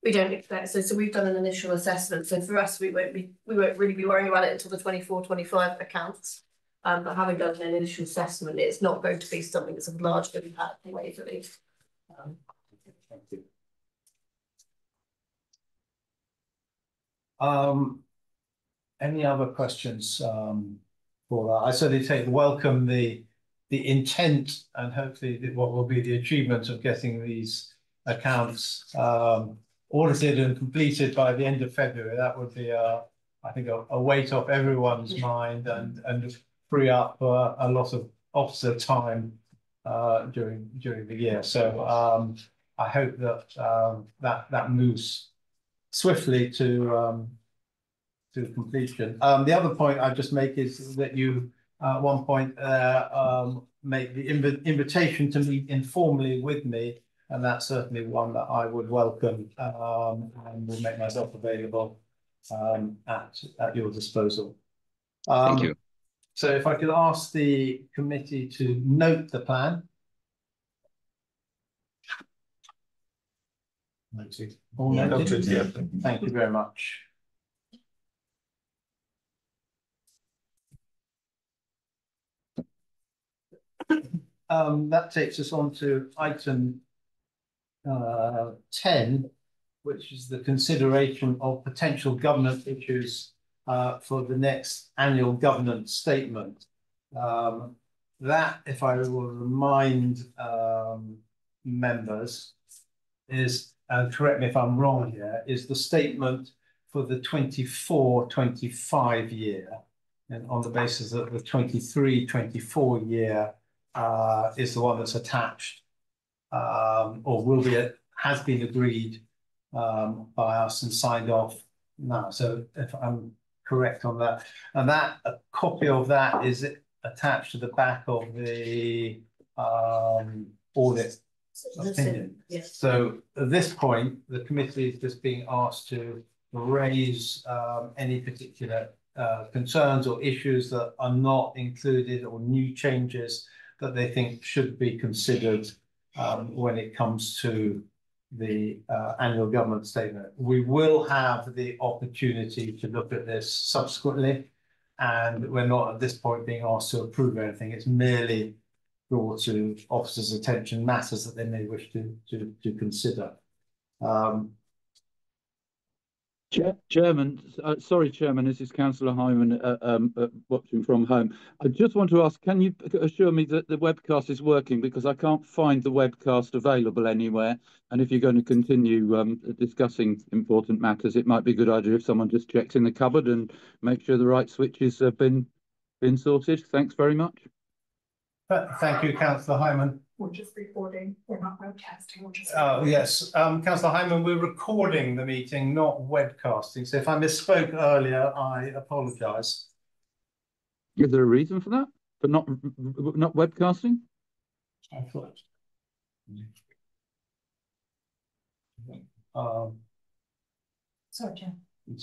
We don't expect so we've done an initial assessment. So for us, we won't really be worrying about it until the 24-25 accounts. But having done an initial assessment, it's not going to be something that's of large impact in ways at least. Thank you. Any other questions for that? I certainly welcome the intent and hopefully what will be the achievement of getting these accounts audited and completed by the end of February. That would be, I think, a weight off everyone's mind and free up a lot of officer time during the year. So I hope that that moves swiftly to completion. The other point I just make is that you at one point make the invitation to meet informally with me, and that's certainly one that I would welcome and will make myself available at your disposal. Thank you. So if I could ask the committee to note the plan. All noted. Yeah. Thank you very much. That takes us on to item 10, which is the consideration of potential governance issues for the next annual governance statement. That, if I will remind members, is, and correct me if I'm wrong here, is the statement for the 24-25 year, and on the basis that the 23-24 year is the one that's attached, or will be, has been agreed by us and signed off now. So if I'm correct on that, and that a copy of that is attached to the back of the audit opinion. Yes. So at this point, the committee is just being asked to raise any particular concerns or issues that are not included or new changes that they think should be considered when it comes to the annual government statement. We will have the opportunity to look at this subsequently, and we're not at this point being asked to approve anything. It's merely brought to officers' attention matters that they may wish to consider. Chairman, sorry, Chairman, this is Councillor Hyman watching from home. I just want to ask, can you assure me that the webcast is working, because I can't find the webcast available anywhere, and if you're going to continue discussing important matters, it might be a good idea if someone just checks in the cupboard and make sure the right switches have been sorted. Thanks very much. Thank you, Councillor Hyman. We're just recording, we're not broadcasting, we're just. Oh, yes. Councillor Hyman, we're recording the meeting, not webcasting. So if I misspoke earlier, I apologise. Is there a reason for that? For not webcasting? I thought. Sorry, Chair. You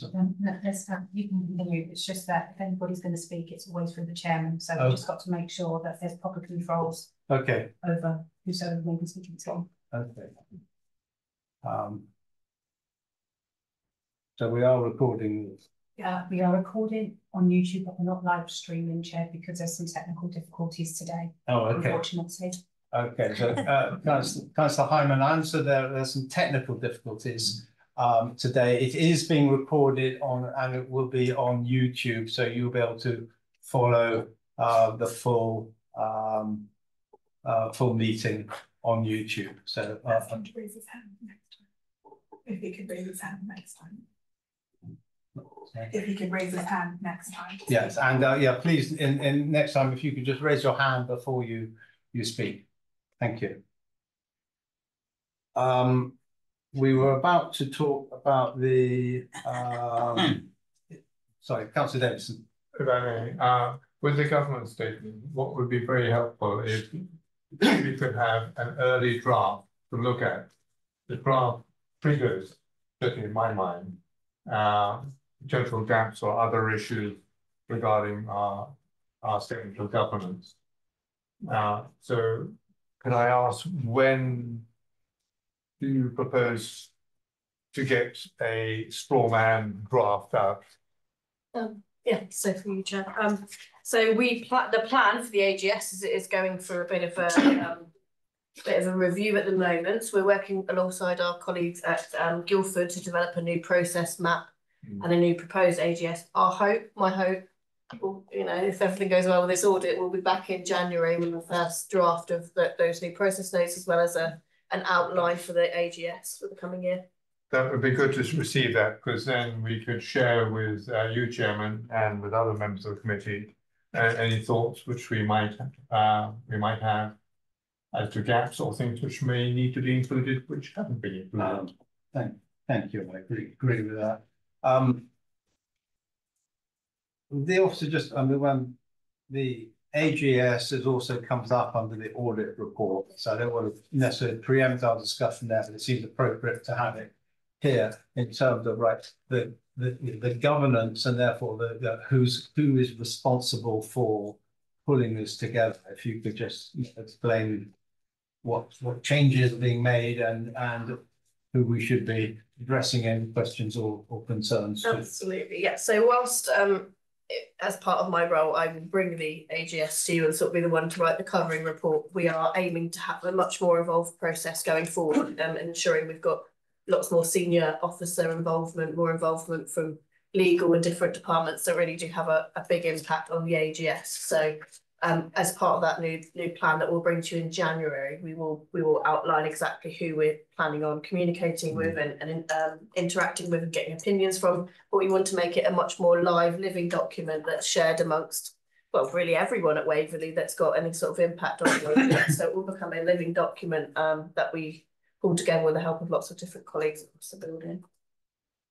can continue. It's just that if anybody's going to speak, it's always through the chairman. So we've just got to make sure that there's proper controls. Okay. Over whosoever may be speaking to. Okay. So we are recording. Yeah, we are recording on YouTube, but we're not live streaming, Chair, because there's some technical difficulties today. Oh, okay. Unfortunately. Okay, so Councillor Hyman, I answer there's some technical difficulties today. It is being recorded on, and it will be on YouTube, so you'll be able to follow the full full meeting on YouTube. So to raise his hand next time. If he could raise his hand next time. If he could raise his hand next time. Yes, and yeah, please, in next time, if you could just raise your hand before you speak. Thank you. We were about to talk about the sorry, Councillor Davison. If I may, with the government statement, what would be very helpful is we could have an early draft to look at. The draft triggers, certainly in my mind, potential gaps or other issues regarding our statement of governance. So could I ask, when do you propose to get a straw man draft out? Yeah, so for you, Chair. So the plan for the AGS is going for a bit of a review at the moment. So we're working alongside our colleagues at Guildford to develop a new process map and a new proposed AGS. My hope, you know, if everything goes well with this audit, we'll be back in January with the first draft of those new process notes, as well as an outline for the AGS for the coming year. That would be good to receive that, because then we could share with you, Chairman, and with other members of the committee any thoughts which we might have as to gaps or things which may need to be included which haven't been included. Thank you. I agree with that. The officer just, I mean, when the AGS is also comes up under the audit report, so I don't want to necessarily preempt our discussion there, but it seems appropriate to have it here in terms of the governance and therefore who is responsible for pulling this together. If you could just explain what changes are being made and who we should be addressing any questions or concerns. Absolutely, yeah. So whilst as part of my role, I will bring the AGS to you and sort of be the one to write the covering report. We are aiming to have a much more involved process going forward, and ensuring we've got lots more senior officer involvement, more involvement from legal and different departments that really do have a big impact on the AGS. So as part of that new plan that we'll bring to you in January, we will outline exactly who we're planning on communicating with and interacting with and getting opinions from. But we want to make it a much more live, living document that's shared amongst, well, really everyone at Waverley that's got any sort of impact on it. So it will become a living document that we pull together with the help of lots of different colleagues across the building.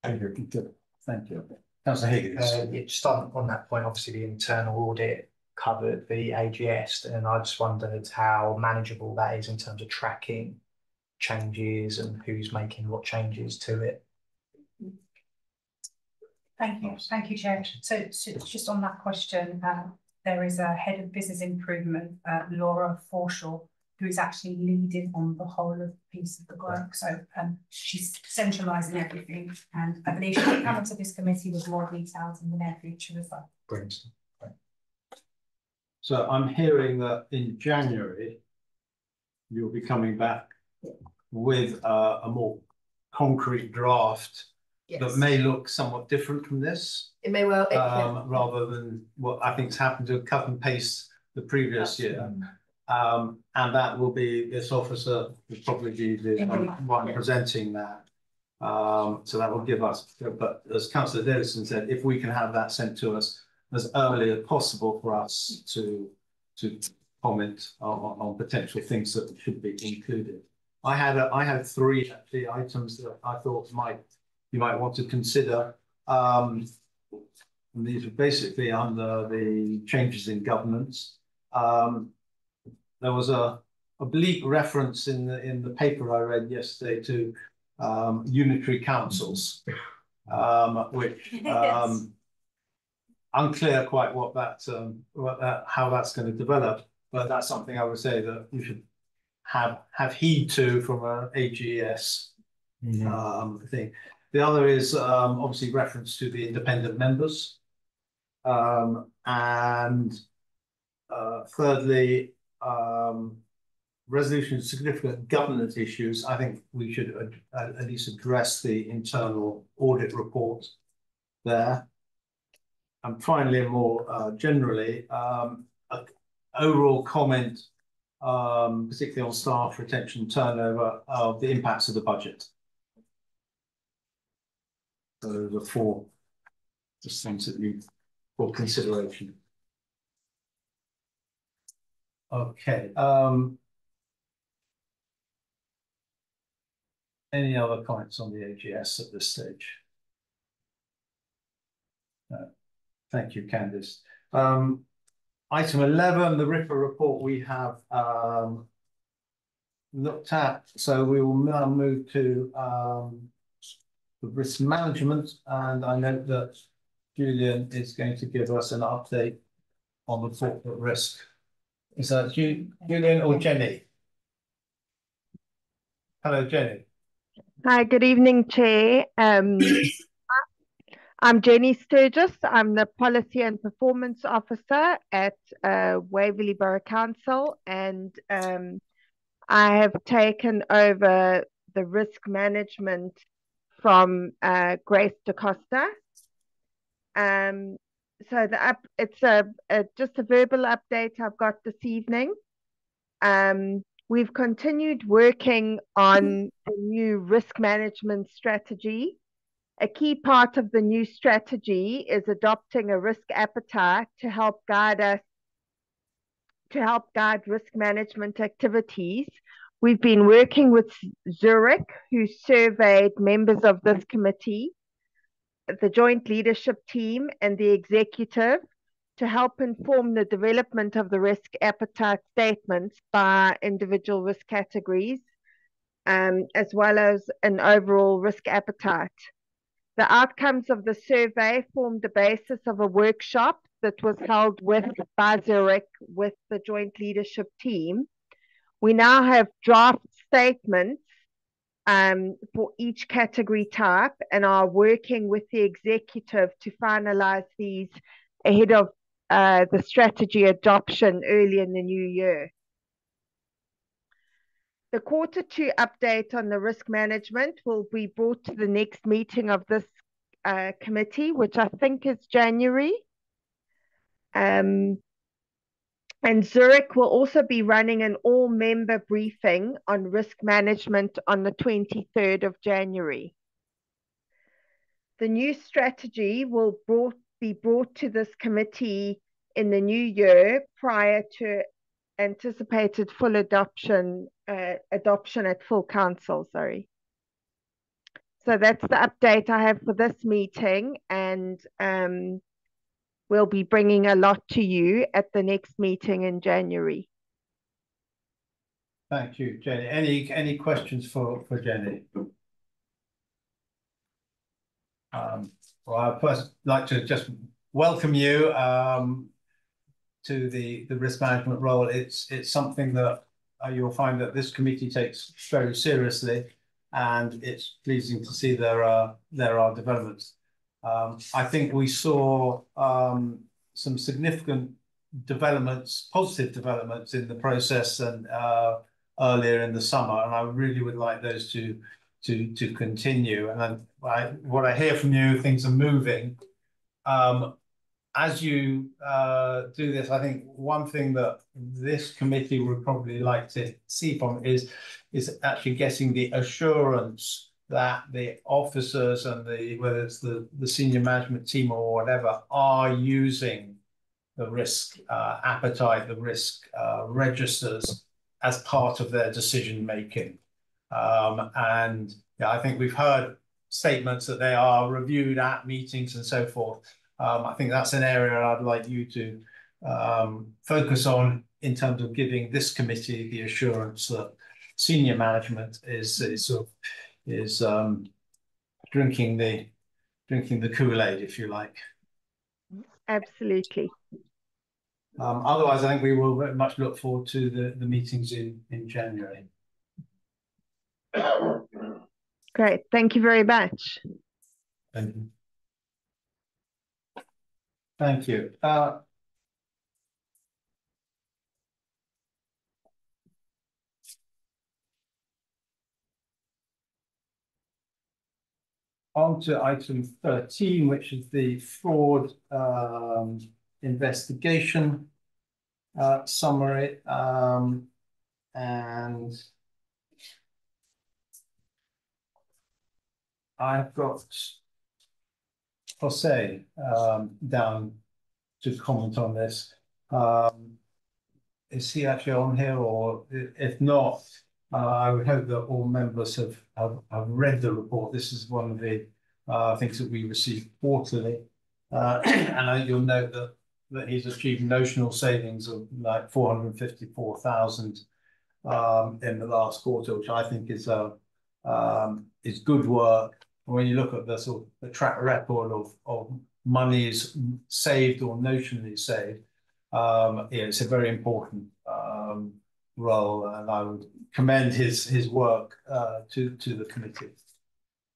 Thank you. Good. Thank you. Councillor Higgins. Just on that point, obviously the internal audit covered the AGS, and I just wondered how manageable that is in terms of tracking changes and who's making what changes to it. Thank you, Chair. So just on that question, there is a head of business improvement, Laura Forshaw, who is actually leading on the whole of the piece of the work. So she's centralising everything, and I believe she'll come to this committee with more details in the near future as well. Brilliant. So I'm hearing that in January, you'll be coming back with a more concrete draft that may look somewhat different from this. It may well, rather than what I think's happened to cut and paste the previous year. And that will be, this officer will probably be the one presenting that. So that will give us, but as Councillor Davison said, if we can have that sent to us as early as possible for us to comment on potential things that should be included. I had three actually items that I thought you might want to consider. And these are basically under the changes in governance. There was a oblique reference in the paper I read yesterday to unitary councils, which unclear quite what how that's going to develop, but that's something I would say that you should have heed to from an AGS thing. The other is obviously reference to the independent members, and thirdly, resolution of significant governance issues. I think we should at least address the internal audit report there. And finally, more generally, overall comment, particularly on staff retention, turnover, of the impacts of the budget. So the four just things that you for consideration. Okay. Any other comments on the AGS at this stage? No. Thank you, Candice. Item 11, the RIPA report we have looked at. So we will now move to the risk management, and I note that Julian is going to give us an update on the corporate risk. Is that Julian or Jenny? Hello, Jenny. Hi, good evening, Chair. I'm Jenny Sturgis. I'm the Policy and Performance Officer at Waverley Borough Council, and I have taken over the risk management from Grace DaCosta. So it's just a verbal update I've got this evening. We've continued working on the new risk management strategy. A key part of the new strategy is adopting a risk appetite to help guide risk management activities. We've been working with Zurich, who surveyed members of this committee, the joint leadership team, and the executive to help inform the development of the risk appetite statements by individual risk categories, as well as an overall risk appetite. The outcomes of the survey formed the basis of a workshop that was held by Zurich with the joint leadership team. We now have draft statements for each category type and are working with the executive to finalize these ahead of the strategy adoption early in the new year. The Q2 update on the risk management will be brought to the next meeting of this committee, which I think is January. And Zurich will also be running an all-member briefing on risk management on the 23rd of January. The new strategy will be brought to this committee in the new year prior to anticipated full adoption at full council, sorry. So that's the update I have for this meeting, and we'll be bringing a lot to you at the next meeting in January. Thank you, Jenny. Any questions for Jenny? Well, I'd first like to just welcome you to the risk management role. It's something that you'll find that this committee takes very seriously, and it's pleasing to see there are developments. I think we saw some significant developments, positive developments in the process and earlier in the summer, and I really would like those to continue. And what I hear from you, things are moving. As you do this, I think one thing that this committee would probably like to see from is actually getting the assurance that the officers and whether it's the senior management team or whatever are using the risk appetite, the risk registers as part of their decision making. And yeah, I think we've heard statements that they are reviewed at meetings and so forth. I think that's an area I'd like you to focus on in terms of giving this committee the assurance that senior management is drinking the Kool-Aid, if you like. Absolutely. Otherwise, I think we will very much look forward to the meetings in January. Great. Thank you very much. Thank you. Thank you. On to item 13, which is the fraud investigation summary. And I've got Jose down to comment on this. Is he actually on here, or if not, I would hope that all members have read the report. This is one of the things that we receive quarterly, and you'll note that he's achieved notional savings of like 454,000 in the last quarter, which I think is good work. When you look at the sort of the track record of monies saved or notionally saved, yeah, it's a very important role, and I would commend his work to the committee.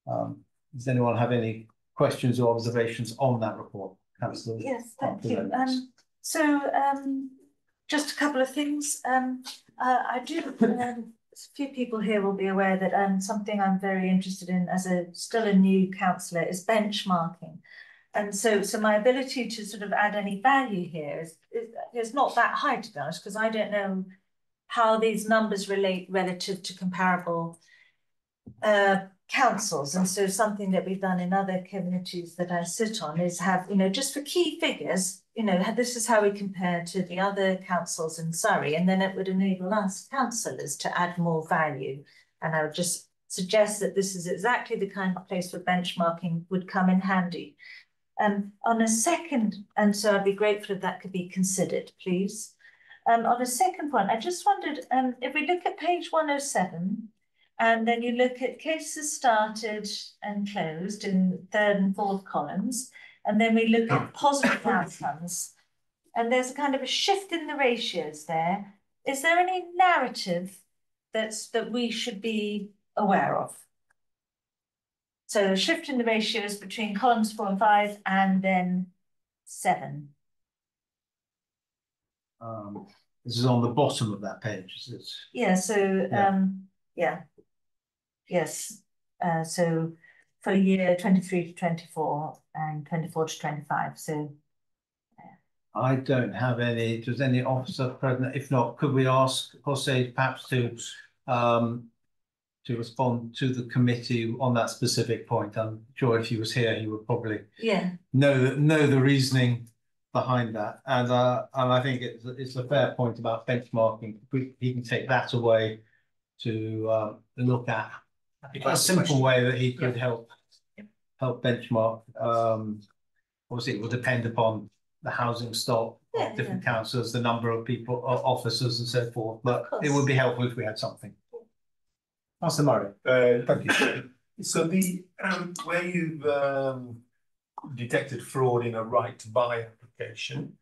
Does anyone have any questions or observations on that report? Councillor? Yes, thank you. Just a couple of things. I do. A few people here will be aware that something I'm very interested in as still a new councillor is benchmarking. And so my ability to sort of add any value here is not that high, to be honest, because I don't know how these numbers relate relative to comparable councils. And so something that we've done in other committees that I sit on is have, just for key figures, this is how we compare to the other councils in Surrey, and then it would enable us councillors to add more value. And I would just suggest that this is exactly the kind of place where benchmarking would come in handy. On a second, and so I'd be grateful if that could be considered, please. On a second point, I just wondered if we look at page 107, and then you look at cases started and closed in third and fourth columns, and then we look at positive outcomes, and there's a kind of a shift in the ratios there. Is there any narrative that we should be aware of? So a shift in the ratios between columns 4 and 5 and then 7. This is on the bottom of that page, is it? Yeah, so, yes. So for year 23 to 24 and 24 to 25, so. I don't have any. Does any officer present? If not, could we ask Jose perhaps to respond to the committee on that specific point? I'm sure if he was here, he would probably know the reasoning behind that. And I think it's a fair point about benchmarking. He can take that away to look at a simple way that he could help benchmark. Obviously, it will depend upon the housing stock of different councils, the number of people, officers, and so forth. But it would be helpful if we had something. Councillor Murray. Thank you. So the where you've detected fraud in a right to buy application,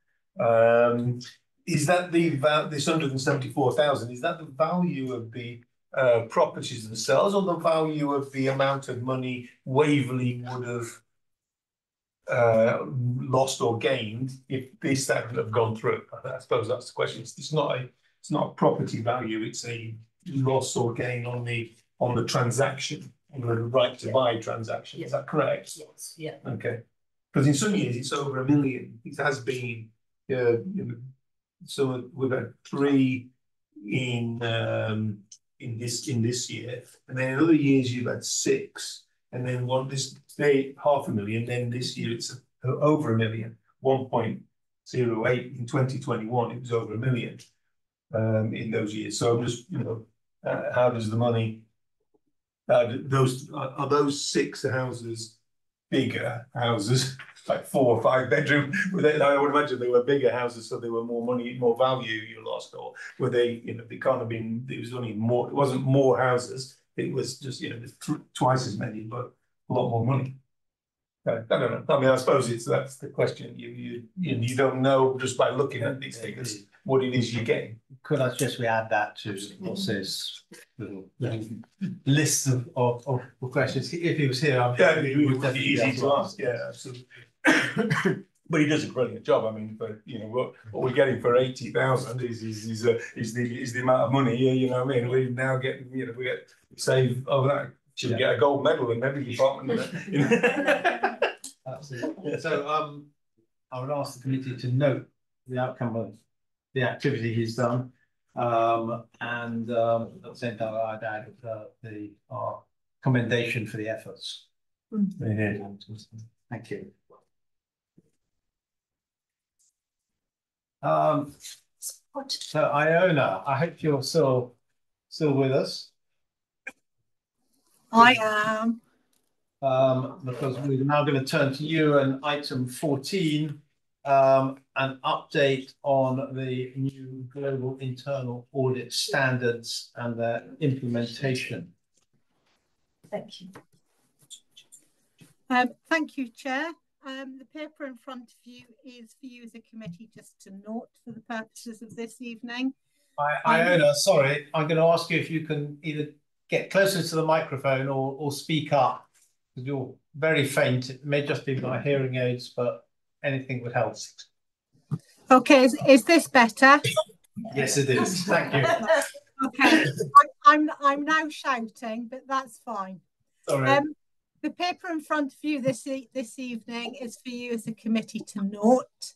is that this 174,000? Is that the value of the properties themselves, or the value of the amount of money Waverley would have lost or gained if this hadn't have gone through? I suppose that's the question. It's not a property value. It's a loss or gain on the transaction, on the right to buy transaction. Is that correct? Yes. Yeah. Okay. Because in some years it's over 1 million. It has been. So we've had 3 in this year, and then in other years you've had 6. And then this day 500,000. Then this year it's over 1 million, 1.08 in 2021. It was over 1 million in those years. So I'm just, how does the money? Are those 6 houses bigger houses, like 4 or 5 bedroom? I would imagine they were bigger houses, so they were more money, more value you lost, or were they? They can't have been. It was only more. It wasn't more houses. It was just twice as many, but a lot more money. I don't know. I mean, I suppose that's the question. You don't know just by looking at these figures what it is you're getting. Could I suggest we add that to Jose's little list of questions? If he was here, it would be easy to ask. Yeah, absolutely. But he does a brilliant job. I mean, but what we're getting for 80,000 is the amount of money. You know what I mean? We now get we save that. Should get a gold medal in every department. Absolutely. So I would ask the committee to note the outcome of the activity he's done, and at the same time I'd add our commendation for the efforts. Thank you. So Iona, I hope you're still with us. I am. Because we're now going to turn to you and item 14, an update on the new global internal audit standards and their implementation. Thank you. Thank you, Chair. The paper in front of you is for you as a committee just to note for the purposes of this evening. Iona, sorry, I'm going to ask you if you can either get closer to the microphone or speak up, because you're very faint. It may just be my hearing aids, but anything would help. Okay, is this better? Yes, it is. Thank you. Okay, I'm now shouting, but that's fine. Sorry. The paper in front of you this evening is for you as a committee to note.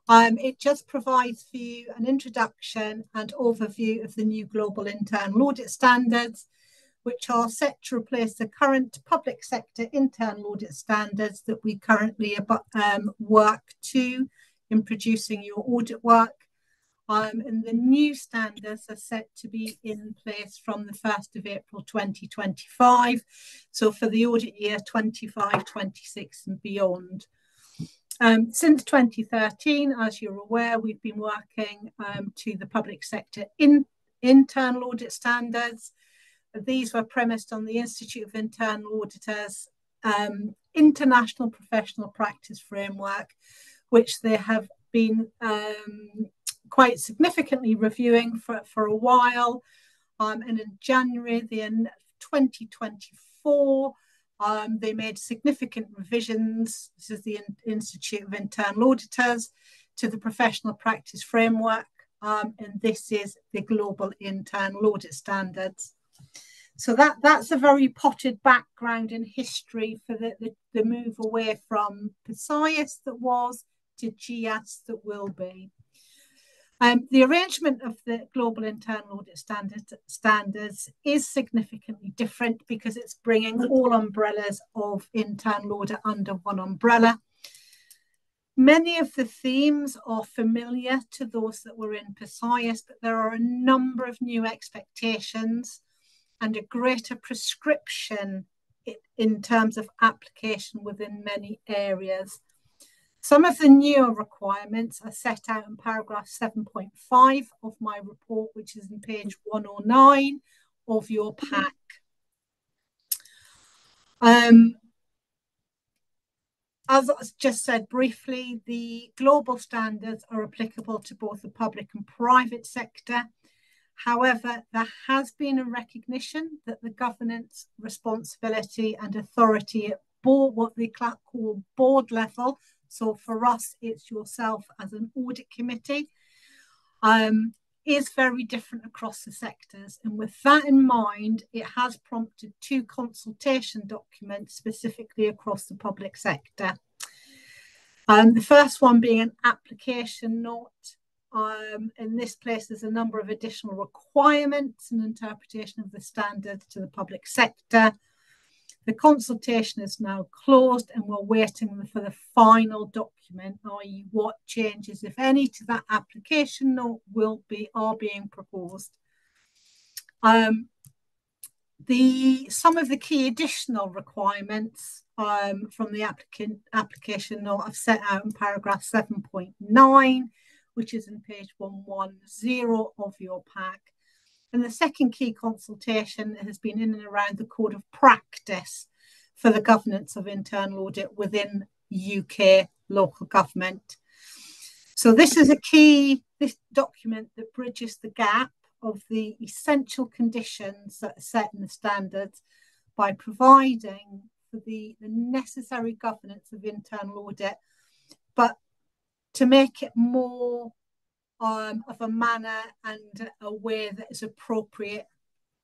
It just provides for you an introduction and overview of the new global internal audit standards, which are set to replace the current public sector internal audit standards that we currently work to in producing your audit work. And the new standards are set to be in place from the 1st of April 2025. So for the audit year 25, 26 and beyond. Since 2013, as you're aware, we've been working to the public sector internal audit standards. These were premised on the Institute of Internal Auditors International Professional Practice Framework, which they have been quite significantly reviewing for a while. And in January 2024, they made significant revisions. This is the Institute of Internal Auditors, to the Professional Practice Framework. and this is the Global Internal Audit Standards. So that's a very potted background in history for the move away from PSIS that was to GIAS that will be. The arrangement of the Global Internal Audit Standards is significantly different because it's bringing all umbrellas of internal audit under one umbrella. Many of the themes are familiar to those that were in PSIS, but there are a number of new expectations and a greater prescription in terms of application within many areas. Some of the newer requirements are set out in paragraph 7.5 of my report, which is on page 109 of your pack. As I just said briefly, the global standards are applicable to both the public and private sector. However, there has been a recognition that the governance, responsibility and authority at board, what they call board level, so for us, it's yourself as an audit committee, is very different across the sectors. And with that in mind, it has prompted 2 consultation documents specifically across the public sector. The first one being an application note. In this place, there's a number of additional requirements and interpretation of the standards to the public sector. The consultation is now closed and we're waiting for the final document, i.e. what changes, if any, to that application note are being proposed. Some of the key additional requirements from the application note I've set out in paragraph 7.9, which is in page 110 of your pack. And the second key consultation has been in and around the code of practice for the governance of internal audit within UK local government. So this is this document that bridges the gap of the essential conditions that are set in the standards by providing for the necessary governance of internal audit, but to make it more of a manner and a way that is appropriate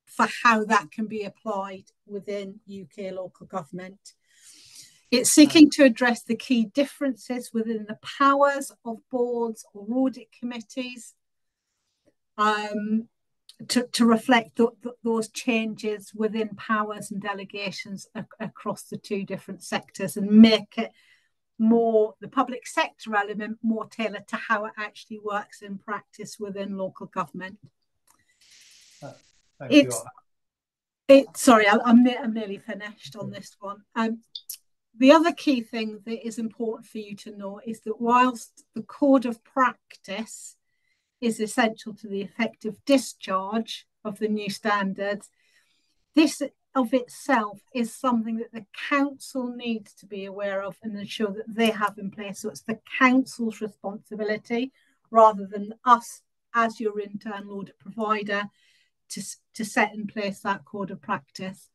for how that can be applied within UK local government. It's seeking to address the key differences within the powers of boards or audit committees to reflect those changes within powers and delegations across the 2 different sectors and make it more, the public sector element, more tailored to how it actually works in practice within local government. Sorry, I'm nearly finished on this one. The other key thing that is important for you to know is that whilst the code of practice is essential to the effective discharge of the new standards, this of itself is something that the council needs to be aware of and ensure that they have in place. So it's the council's responsibility rather than us as your internal audit provider to set in place that code of practice.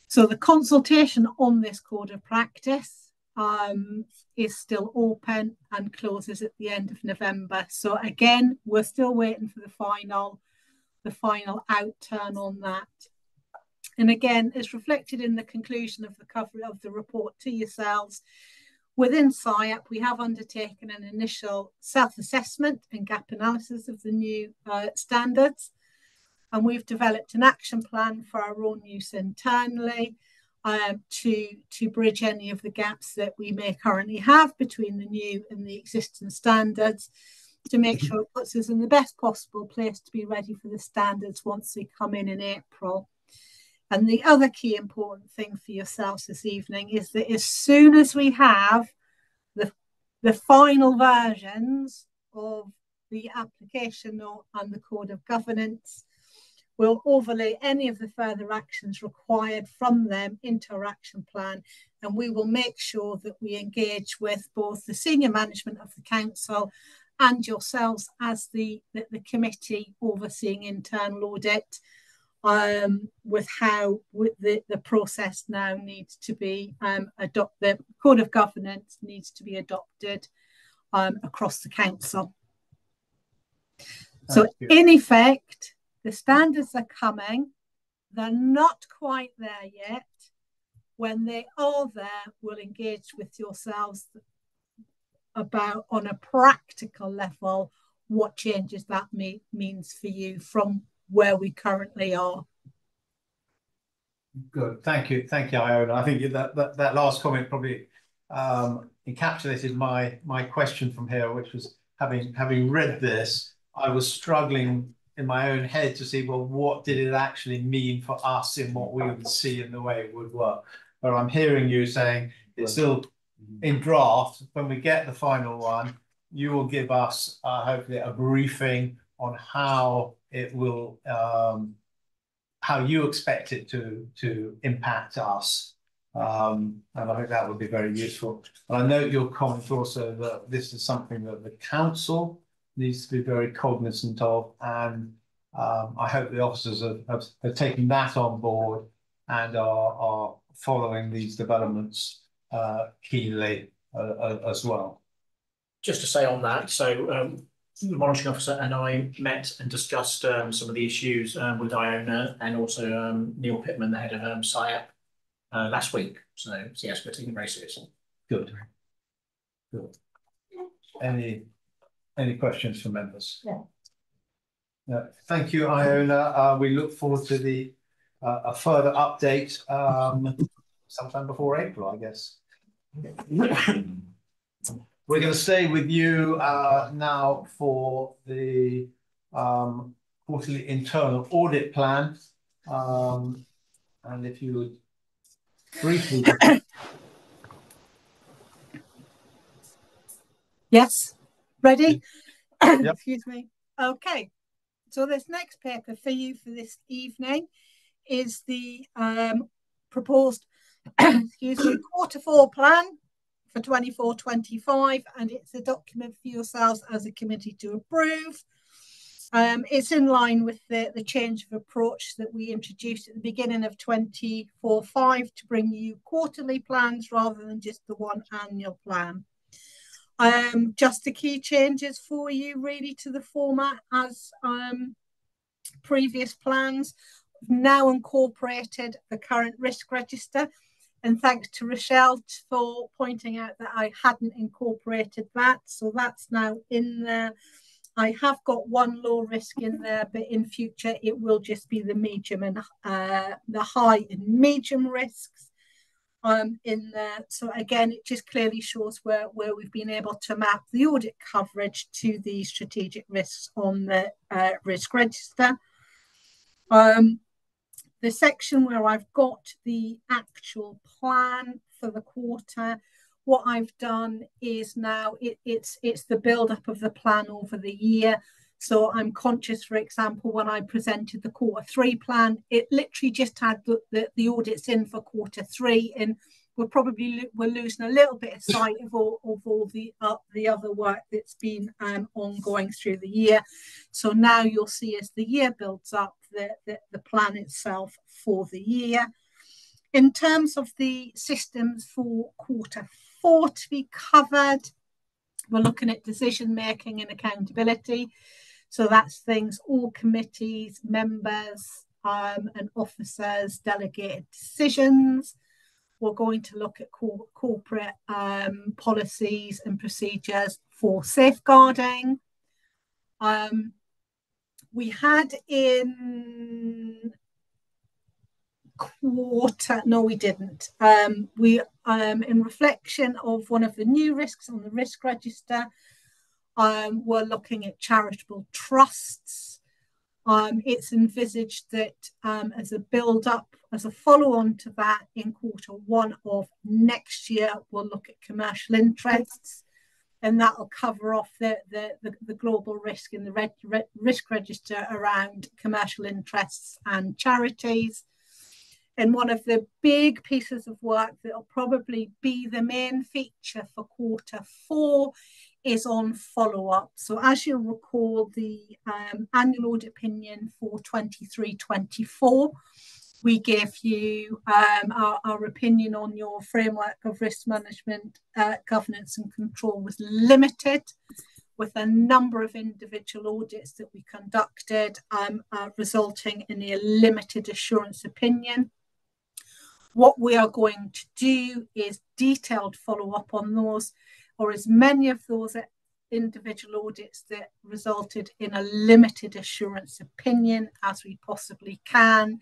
So the consultation on this code of practice is still open and closes at the end of November. So again, we're still waiting for the final outturn on that. And again, it's reflected in the conclusion of the cover of the report to yourselves. Within SIAP, we have undertaken an initial self-assessment and gap analysis of the new standards. And we've developed an action plan for our own use internally to bridge any of the gaps that we may currently have between the new and the existing standards to make sure it puts us in the best possible place to be ready for the standards once they come in April. And the other key important thing for yourselves this evening is that as soon as we have the final versions of the application note and the code of governance, we'll overlay any of the further actions required from them into our action plan, and we will make sure that we engage with both the senior management of the council and yourselves as the committee overseeing internal audit with how the process now needs to be adopted. The code of governance needs to be adopted across the council. So in effect, the standards are coming. They're not quite there yet. When they are there, we'll engage with yourselves about, on a practical level, what changes that means for you from where we currently are. Good, thank you, Iona. I think that last comment probably encapsulated my question from here, which was having read this, I was struggling in my own head to see, well, what did it actually mean for us in what we would see in the way it would work. But I'm hearing you saying it's still in draft. When we get the final one, you will give us hopefully a briefing on how it will, how you expect it to impact us. And I think that would be very useful. And I note your comment also that this is something that the council needs to be very cognizant of. And I hope the officers have taken that on board and are following these developments keenly as well. Just to say on that, so the monitoring officer and I met and discussed some of the issues with Iona and also Neil Pittman, the head of SIAP, last week. So yes, we're taking it very seriously. Good. Any questions from members? Yeah. Thank you, Iona. We look forward to a further update sometime before April, I guess. We're going to stay with you now for the quarterly internal audit plan. And if you would briefly... Yes, ready? Yep. Excuse me. Okay, so this next paper for you for this evening is the proposed excuse me, Q4 plan for 24-25, and it's a document for yourselves as a committee to approve. It's in line with the change of approach that we introduced at the beginning of 24-5 to bring you quarterly plans rather than just the one annual plan. Just the key changes for you really to the format as previous plans. We've now incorporated the current risk register, and thanks to Rochelle for pointing out that I hadn't incorporated that, so that's now in there. I have got one low risk in there, but in future it will just be the medium and the high and medium risks in there. So again, it just clearly shows where we've been able to map the audit coverage to the strategic risks on the risk register. The section where I've got the actual plan for the quarter, what I've done is now it's the build-up of the plan over the year. So I'm conscious, for example, when I presented the Q3 plan, it literally just had the audits in for Q3, and we're losing a little bit of sight of all the other work that's been ongoing through the year. So now you'll see as the year builds up the plan itself for the year. In terms of the systems for Q4 to be covered, we're looking at decision making and accountability. So that's things all committees, members and officers, delegated decisions. We're going to look at corporate policies and procedures for safeguarding. We had in no, we didn't. We in reflection of one of the new risks on the risk register, we're looking at charitable trusts. It's envisaged that as a build-up, as a follow-on to that, in Q1 of next year, we'll look at commercial interests, and that will cover off the global risk in the risk register around commercial interests and charities. And one of the big pieces of work that will probably be the main feature for Q4 is on follow-up. So as you'll recall, the annual audit opinion for 23-24, we gave you our opinion on your framework of risk management, governance and control was limited. with a number of individual audits that we conducted, resulting in a limited assurance opinion. What we are going to do is detailed follow-up on those, or as many of those individual audits that resulted in a limited assurance opinion as we possibly can,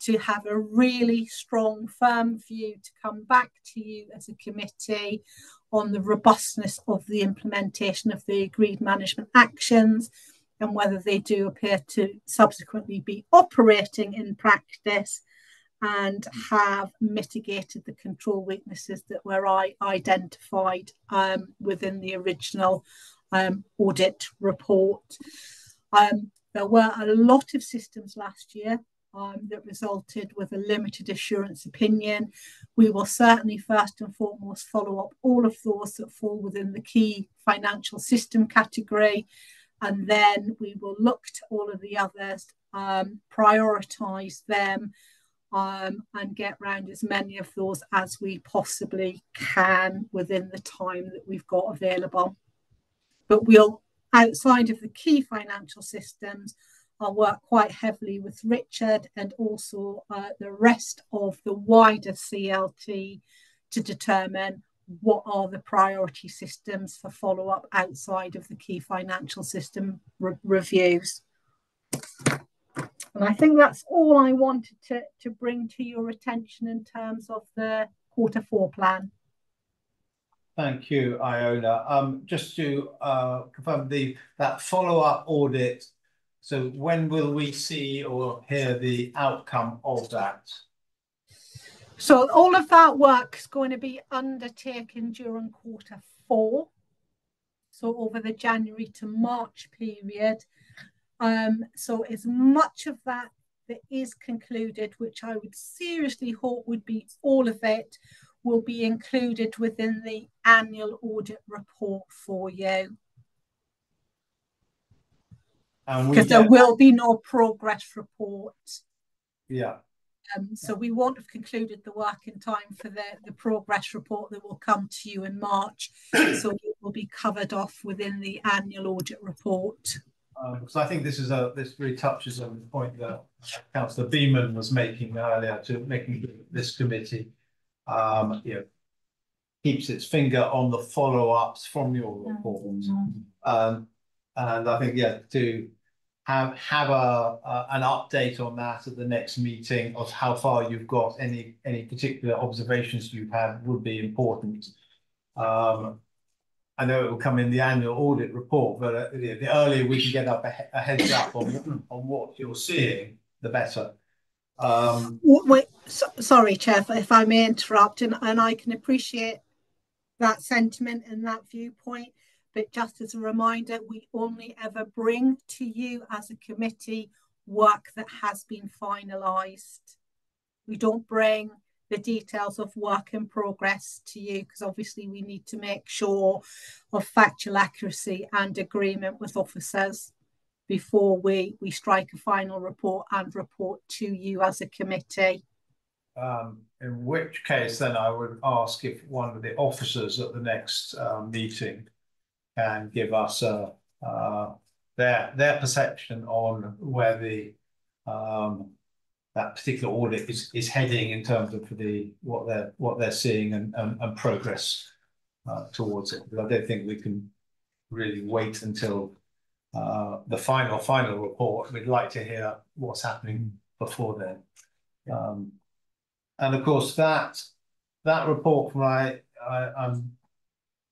to have a really strong, firm view to come back to you as a committee on the robustness of the implementation of the agreed management actions and whether they do appear to subsequently be operating in practice and have mitigated the control weaknesses that were identified within the original audit report. There were a lot of systems last year that resulted with a limited assurance opinion. We will certainly first and foremost follow up all of those that fall within the key financial system category, and then we will look to all of the others, prioritise them, and get round as many of those as we possibly can within the time that we've got available. But we'll, outside of the key financial systems, I'll work quite heavily with Richard and also the rest of the wider CLT to determine what are the priority systems for follow-up outside of the key financial system reviews. And I think that's all I wanted to bring to your attention in terms of the Q4 plan. Thank you, Iona. Just to confirm that follow-up audit, so when will we see or hear the outcome of that? So all of that work is going to be undertaken during Q4, so over the January to March period. So as much of that is concluded, which I would seriously hope would be all of it, will be included within the annual audit report for you. Because there will be no progress report. Yeah. So we won't have concluded the work in time for the progress report that will come to you in March. So it will be covered off within the annual audit report. Because I think this really touches on the point that Councillor Beeman was making earlier, to making this committee keeps its finger on the follow-ups from your report. And I think, to have an update on that at the next meeting of how far you've got, any particular observations you've had would be important. I know it will come in the annual audit report, but the earlier we can get up a heads up on what you're seeing, the better. Sorry, Chair, if I may interrupt, and I can appreciate that sentiment and that viewpoint, but just as a reminder, we only ever bring to you as a committee work that has been finalised. We don't bring the details of work in progress to you, because obviously we need to make sure of factual accuracy and agreement with officers before we strike a final report and report to you as a committee. In which case then I would ask if one of the officers at the next meeting can give us their perception on where that particular audit is heading in terms of what they're seeing and progress towards it. But I don't think we can really wait until the final report. We'd like to hear what's happening before then. And of course that report from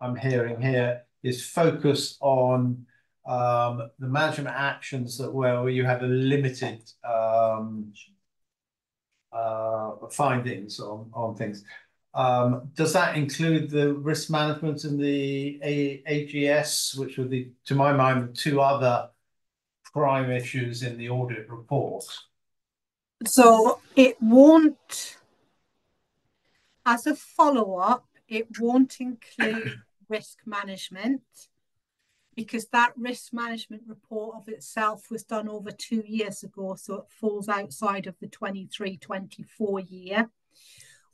I'm hearing here is focused on the management actions where you have a limited findings on things. Does that include the risk management and the AGS, which would be, to my mind, two other prime issues in the audit report? So it won't, as a follow-up, it won't include risk management, because that risk management report of itself was done over 2 years ago, so it falls outside of the 23-24 year.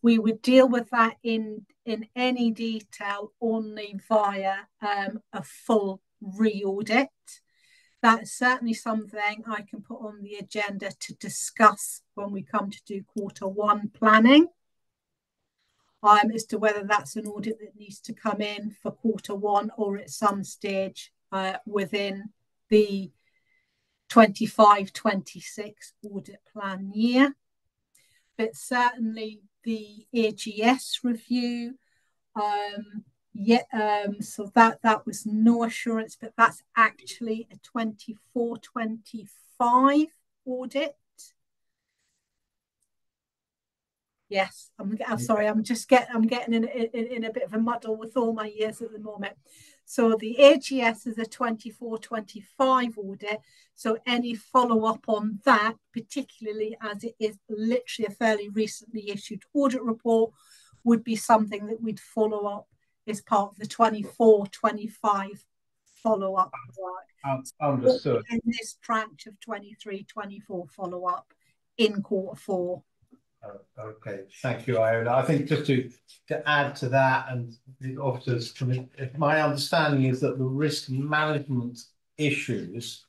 We would deal with that in any detail only via a full re-audit. That's certainly something I can put on the agenda to discuss when we come to do Q1 planning. As to whether that's an audit that needs to come in for Q1 or at some stage within the 25-26 audit plan year. But certainly the AGS review, so that was no assurance, but that's actually a 24-25 audit. Yes, I'm sorry. I'm getting in a bit of a muddle with all my years at the moment. So the AGS is a 24-25 audit. So any follow up on that, particularly as it is literally a fairly recently issued audit report, would be something that we'd follow up as part of the 24-25 follow up work. Understood. In this tranche of 23-24 follow up in Q4. Okay, thank you, Iona. I think just to add to that, and the officers, my understanding is that the risk management issues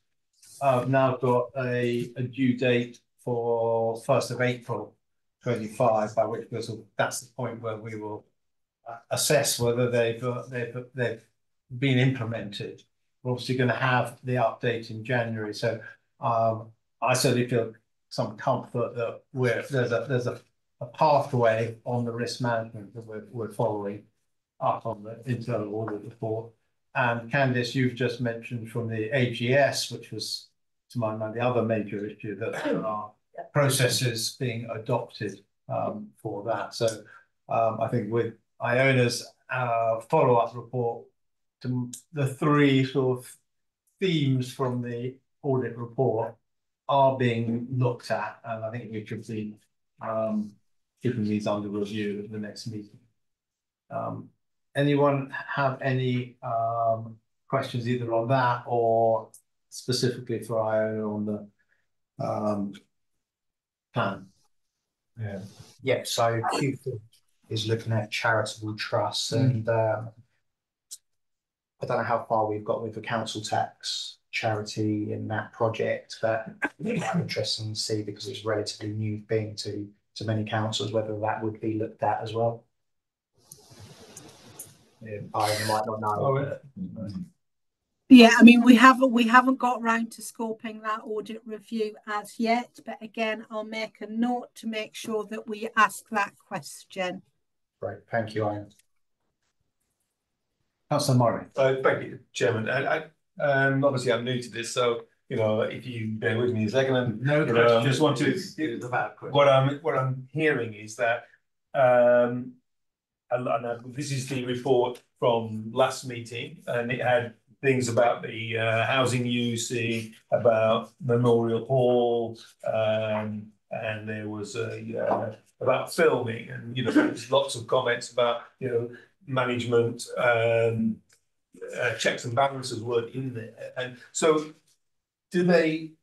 have now got a due date for 1st of April 25, by which that's the point where we will assess whether they've been implemented. We're obviously going to have the update in January, so I certainly feel some comfort that there's a pathway on the risk management that we're following up on the internal audit report. And Candice, you've just mentioned from the AGS, which was to my mind the other major issue, that there are processes being adopted for that. So I think with Iona's follow-up report to the three sort of themes from the audit report are being looked at, and I think we should be keeping these under review at the next meeting. Anyone have any questions either on that or specifically for Iona on the plan? Yeah, so Q4 is looking at charitable trusts, and I don't know how far we've got with the council tax charity in that project, but I'm interested to see, because it's a relatively new thing to many councils, whether that would be looked at as well. I might not know. Yeah, I mean, we haven't got round to scoping that audit review as yet, but again, I'll make a note to make sure that we ask that question. Great, thank you, Ian. Councillor Murray. Thank you, Chairman. Obviously, I'm new to this, so if you bear with me a second, and I just want to. What I'm hearing is that, and this is the report from last meeting, and it had things about the housing use, about Memorial Hall, and there was about filming, and there's lots of comments about management. Checks and balances weren't in there, and so do they,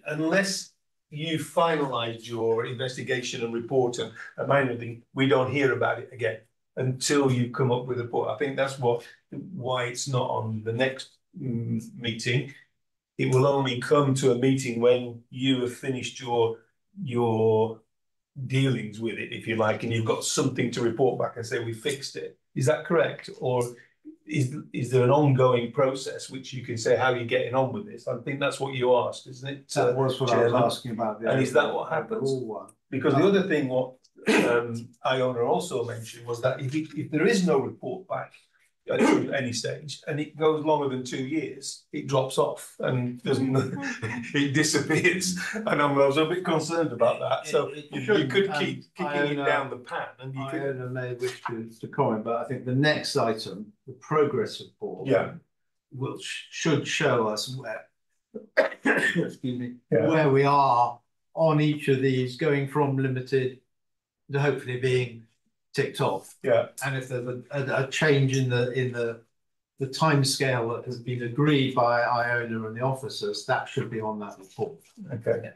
unless you finalised your investigation and report and everything, we don't hear about it again until you come up with a report. I think that's why it's not on the next meeting. It will only come to a meeting when you have finished your dealings with it, if you like, and you've got something to report back and say we fixed it. Is that correct, or is there an ongoing process which you can say how you're getting on with this? I think that's what you asked, isn't it? That was what I was asking about. And is that what happens? Because the other thing what Iona also mentioned was that if there is no report back at any stage and it goes longer than 2 years, it drops off and doesn't. It disappears, and I was a bit concerned about that. So you could keep kicking it down the pan, and you could. Iona may wish to comment, but I think the next item, the progress report, should show us where, excuse me, where we are on each of these, going from limited to hopefully being ticked off. And if there's a change in the timescale that has been agreed by Iona and the officers, that should be on that report. Okay.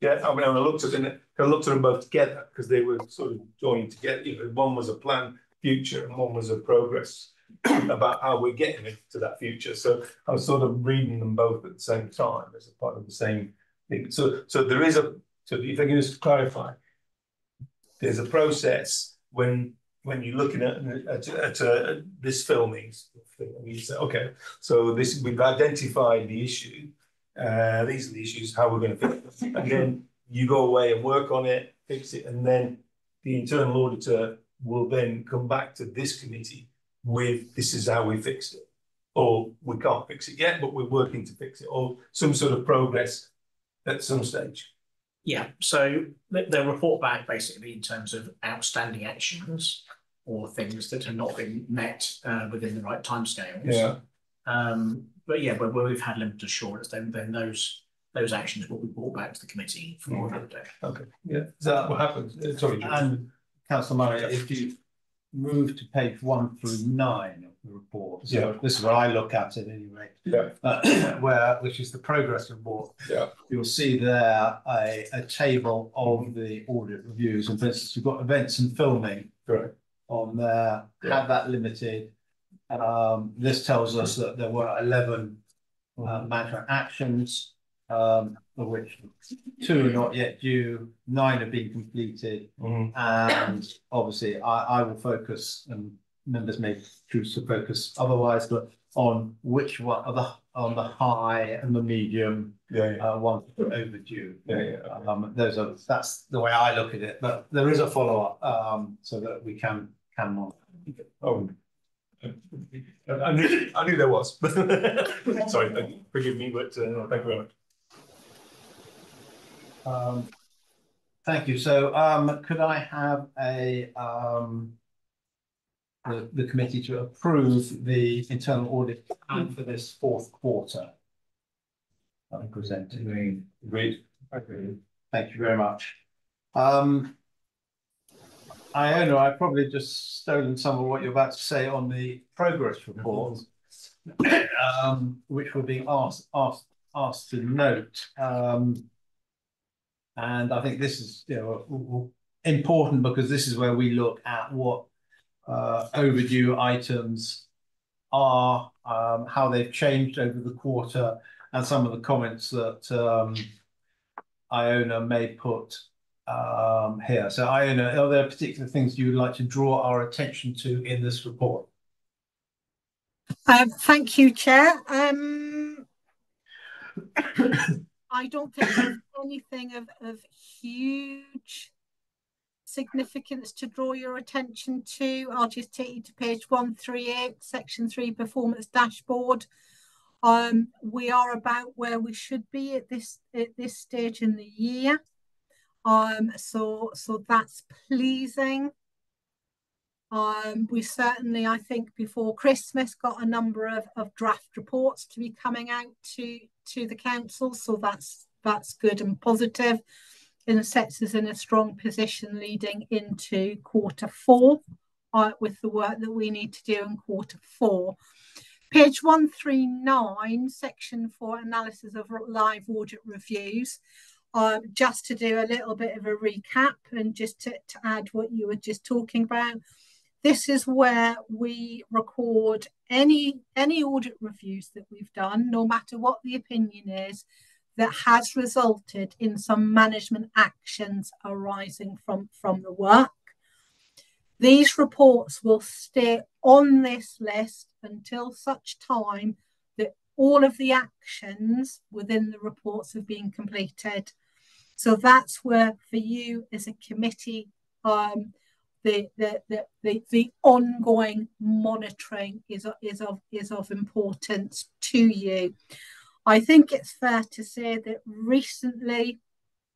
Yeah, I mean, I looked at them both together because they were sort of joined together. One was a plan future and one was a progress about how we're getting into that future. So I was sort of reading them both at the same time as a part of the same thing. So there is a, so if I can just clarify, there's a process when you're looking at this filming, you say, okay, so this, we've identified the issue, these are the issues, how we're going to fix it, and then you go away and work on it, fix it, and then the internal auditor will then come back to this committee with, this is how we fixed it, or we can't fix it yet, but we're working to fix it, or some sort of progress at some stage. Yeah, so they'll report back basically in terms of outstanding actions or things that have not been met within the right timescales. Yeah. But yeah, where we've had limited assurance, then those actions will be brought back to the committee for another day. Okay. Yeah. Is that what happens? Sorry, and Councillor Murray, if you move to page 1 through 9 of the report, so yeah, this is where I look at it anyway. Yeah. Which is the progress report. Yeah. You'll see there a table of the audit reviews, and for instance, you've got events and filming on there. Yeah. Have that limited. This tells us that there were 11 management actions, of which 2 are not yet due, 9 have been completed, and obviously I will focus, and members may choose to focus otherwise, but on which one are on the high and the medium ones that are overdue. Those are, that's the way I look at it, but there is a follow-up so that we can monitor. Oh, I knew there was. Sorry, forgive me, but thank you very much. Thank you. So could I have a the committee to approve the internal audit plan for this 4th quarter? I'll be presenting. Agreed. Thank you very much. Iona, I've probably just stolen some of what you're about to say on the progress report, which we're being asked to note. And I think this is, you know, important because this is where we look at what overdue items are, how they've changed over the quarter, and some of the comments that Iona may put here. So Iona, are there particular things you would like to draw our attention to in this report? Thank you, Chair. I don't think there's anything of huge significance to draw your attention to. I'll just take you to page 138, section 3, performance dashboard. We are about where we should be at this stage in the year. So that's pleasing. We certainly, I think, before Christmas got a number of draft reports to be coming out to the council, so that's good and positive, and it sets us in a strong position leading into quarter 4 with the work that we need to do in quarter 4. Page 139, section 4, analysis of live audit reviews. Just to do a little bit of a recap and just to add what you were just talking about. This is where we record any audit reviews that we've done, no matter what the opinion is, that has resulted in some management actions arising from the work. These reports will stay on this list until such time that all of the actions within the reports have been completed. So that's where, for you as a committee, the ongoing monitoring is of importance to you. I think it's fair to say that recently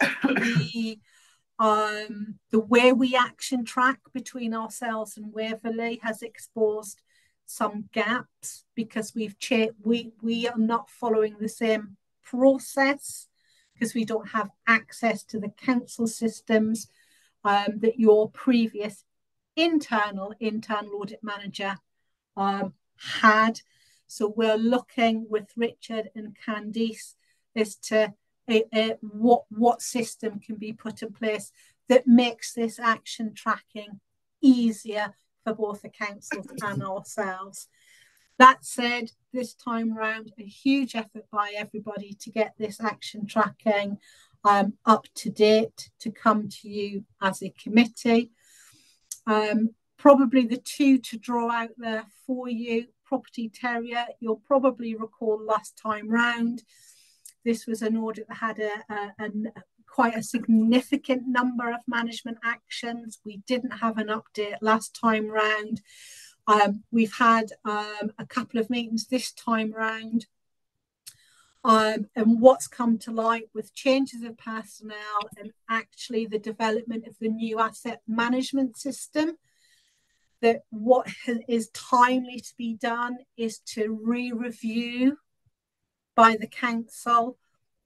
the way we action track between ourselves and Waverley has exposed some gaps because we are not following the same process because we don't have access to the council systems that your previous internal audit manager had. So we're looking with Richard and Candice as to what system can be put in place that makes this action tracking easier for both the councils and ourselves. That said, this time round, a huge effort by everybody to get this action tracking up to date to come to you as a committee. Probably the two to draw out there for you, Property Terrier, you'll probably recall last time round, this was an audit that had quite a significant number of management actions. We didn't have an update last time round. We've had a couple of meetings this time round. And what's come to light with changes of personnel and actually the development of the new asset management system, that what is timely to be done is to re-review by the council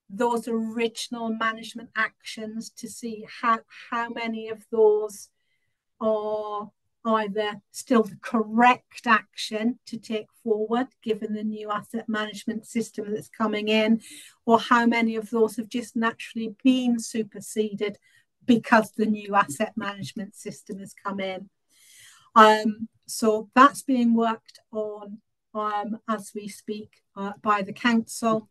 those original management actions to see how many of those are either still the correct action to take forward given the new asset management system that's coming in, or how many of those have just naturally been superseded because the new asset management system has come in. So that's being worked on as we speak by the council.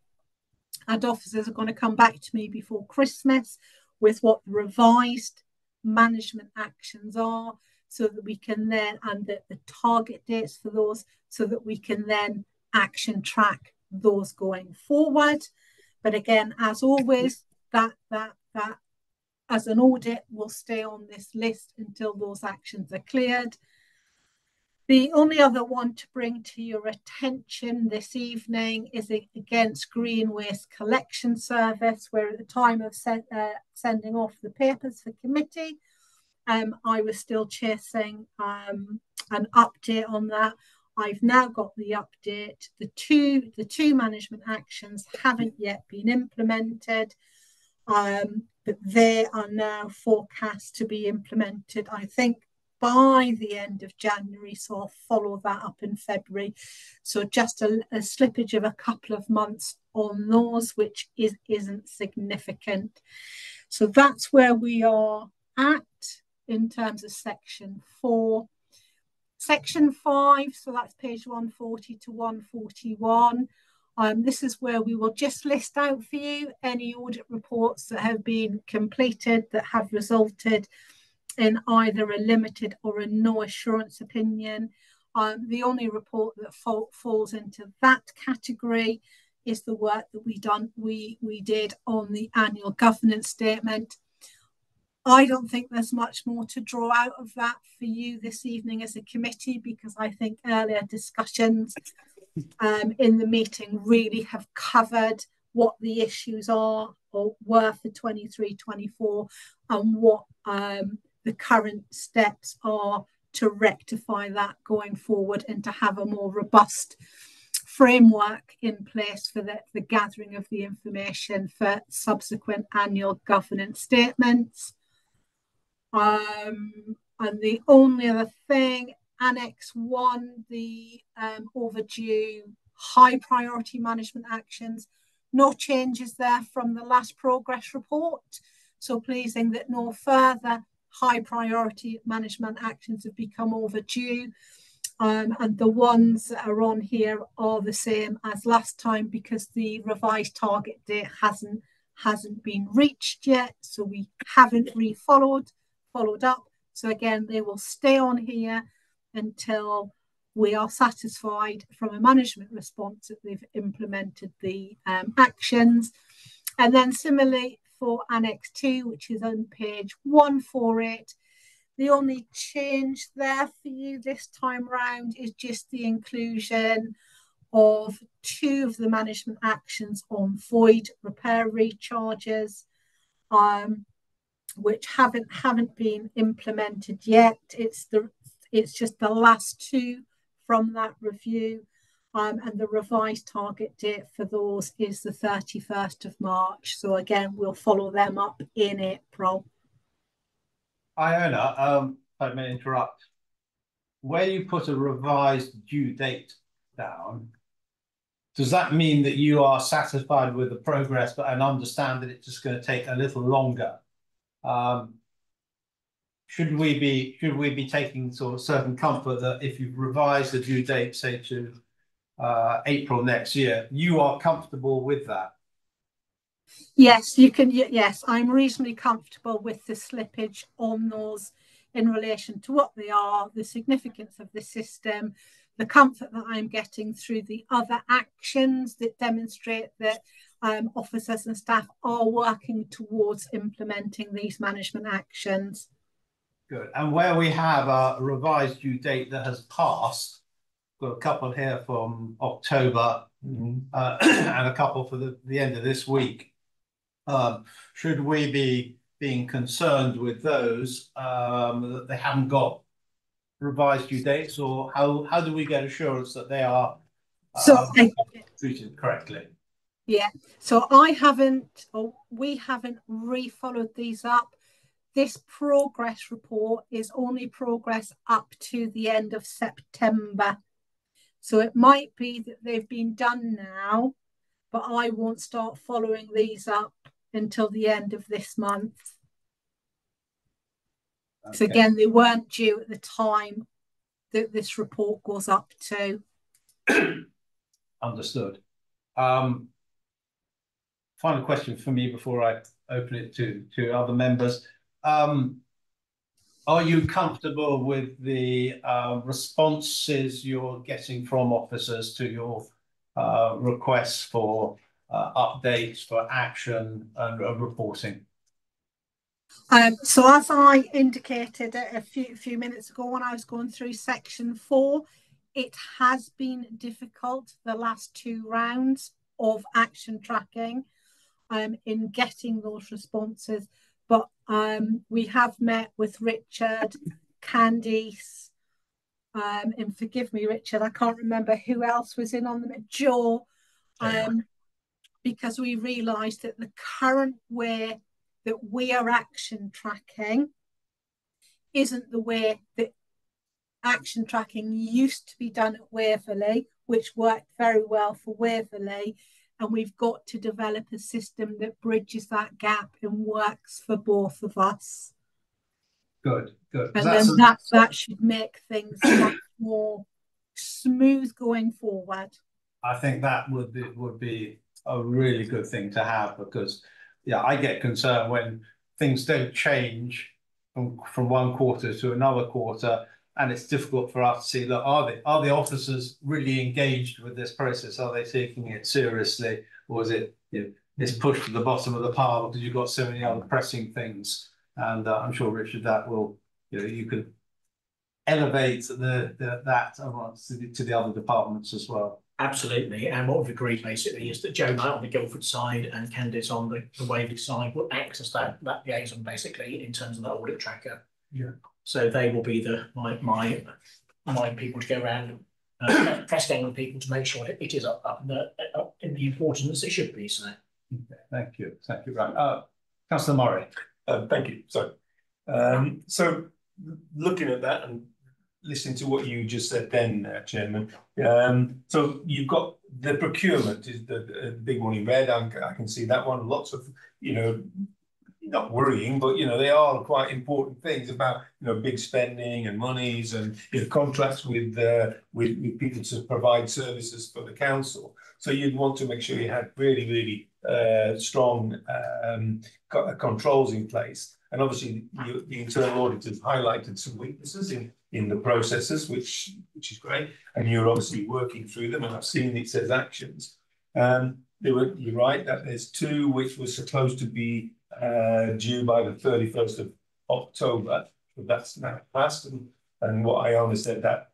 And officers are going to come back to me before Christmas with what the revised management actions are, so that we can then, and the target dates for those, so that we can then action track those going forward. But again, as always, that as an audit will stay on this list until those actions are cleared. The only other one to bring to your attention this evening is against Green Waste Collection Service, where at the time of sending off the papers for committee, I was still chasing an update on that. I've now got the update. The two management actions haven't yet been implemented, but they are now forecast to be implemented, I think, by the end of January, so I'll follow that up in February. So just a slippage of a couple of months on those, which isn't significant. So that's where we are at in terms of section 4. Section 5, so that's page 140 to 141. This is where we will just list out for you any audit reports that have been completed that have resulted in either a limited or a no assurance opinion. The only report that falls into that category is the work that we did on the annual governance statement. I don't think there's much more to draw out of that for you this evening as a committee, because I think earlier discussions in the meeting really have covered what the issues are or were for 23-24 and what the current steps are to rectify that going forward and to have a more robust framework in place for the gathering of the information for subsequent annual governance statements. And the only other thing, Annex 1, the overdue high priority management actions, no changes there from the last progress report. So pleasing that no further high priority management actions have become overdue. And the ones that are on here are the same as last time because the revised target date hasn't been reached yet. So we haven't followed up. So again, they will stay on here until we are satisfied from a management response that they've implemented the actions. And then similarly for Annex 2, which is on page 148, the only change there for you this time round is just the inclusion of 2 of the management actions on void repair recharges, which haven't been implemented yet. It's just the last 2 from that review, and the revised target date for those is the 31st of March. So again, we'll follow them up in April. Iona, I may interrupt. Where you put a revised due date down, does that mean that you are satisfied with the progress and understand that it's just going to take a little longer? should we be taking sort of certain comfort that if you've revised the due date, say to April next year, you are comfortable with that? Yes, you can. Yes, I'm reasonably comfortable with the slippage on those in relation to what they are, the significance of the system, the comfort that I'm getting through the other actions that demonstrate that officers and staff are working towards implementing these management actions. Good. And where we have a revised due date that has passed, got a couple here from October and a couple for the end of this week. Should we be being concerned with those that they haven't got revised due dates, or how do we get assurance that they are treated correctly? Yeah, so I haven't, or we haven't refollowed these up. This progress report is only progress up to the end of September. So it might be that they've been done now, but I won't start following these up until the end of this month. Okay. So again, they weren't due at the time that this report goes up to. Understood. Final question for me before I open it to other members. Are you comfortable with the responses you're getting from officers to your requests for updates, for action and reporting? So as I indicated a few minutes ago when I was going through section 4, it has been difficult the last 2 rounds of action tracking in getting those responses. But we have met with Richard, Candice, and forgive me, Richard, I can't remember who else was in on them, Joe, because we realised that the current way that we are action tracking isn't the way that action tracking used to be done at Waverley, which worked very well for Waverley. And we've got to develop a system that bridges that gap and works for both of us. Good. And then that should make things much more smooth going forward. I think that would be a really good thing to have, because I get concerned when things don't change from one quarter to another quarter, and it's difficult for us to see, look, are the officers really engaged with this process? Are they taking it seriously, or is it it's pushed to the bottom of the pile because you've got so many other pressing things? And I'm sure, Richard, that will you could elevate that to the other departments as well. Absolutely, and what we've agreed basically is that Joe Knight on the Guildford side and Candice on the Waverley side will act as that liaison basically in terms of the audit tracker. Yeah. So they will be my people to go around press down on people to make sure that it is up in the importance it should be. So. Okay, thank you. Right, Councillor Murray. Thank you. So looking at that and listening to what you just said then, Chairman. So you've got the procurement is the big one in red. I can see that one. Lots of not worrying, but they are quite important things about big spending and monies and contracts with people to provide services for the council. So you'd want to make sure you had really strong controls in place. And obviously the internal auditors highlighted some weaknesses in the processes, which is great. And you're obviously working through them, and I've seen it says actions. You're right that there's 2 which were supposed to be due by the 31st of October, but that's now passed, and what I understand that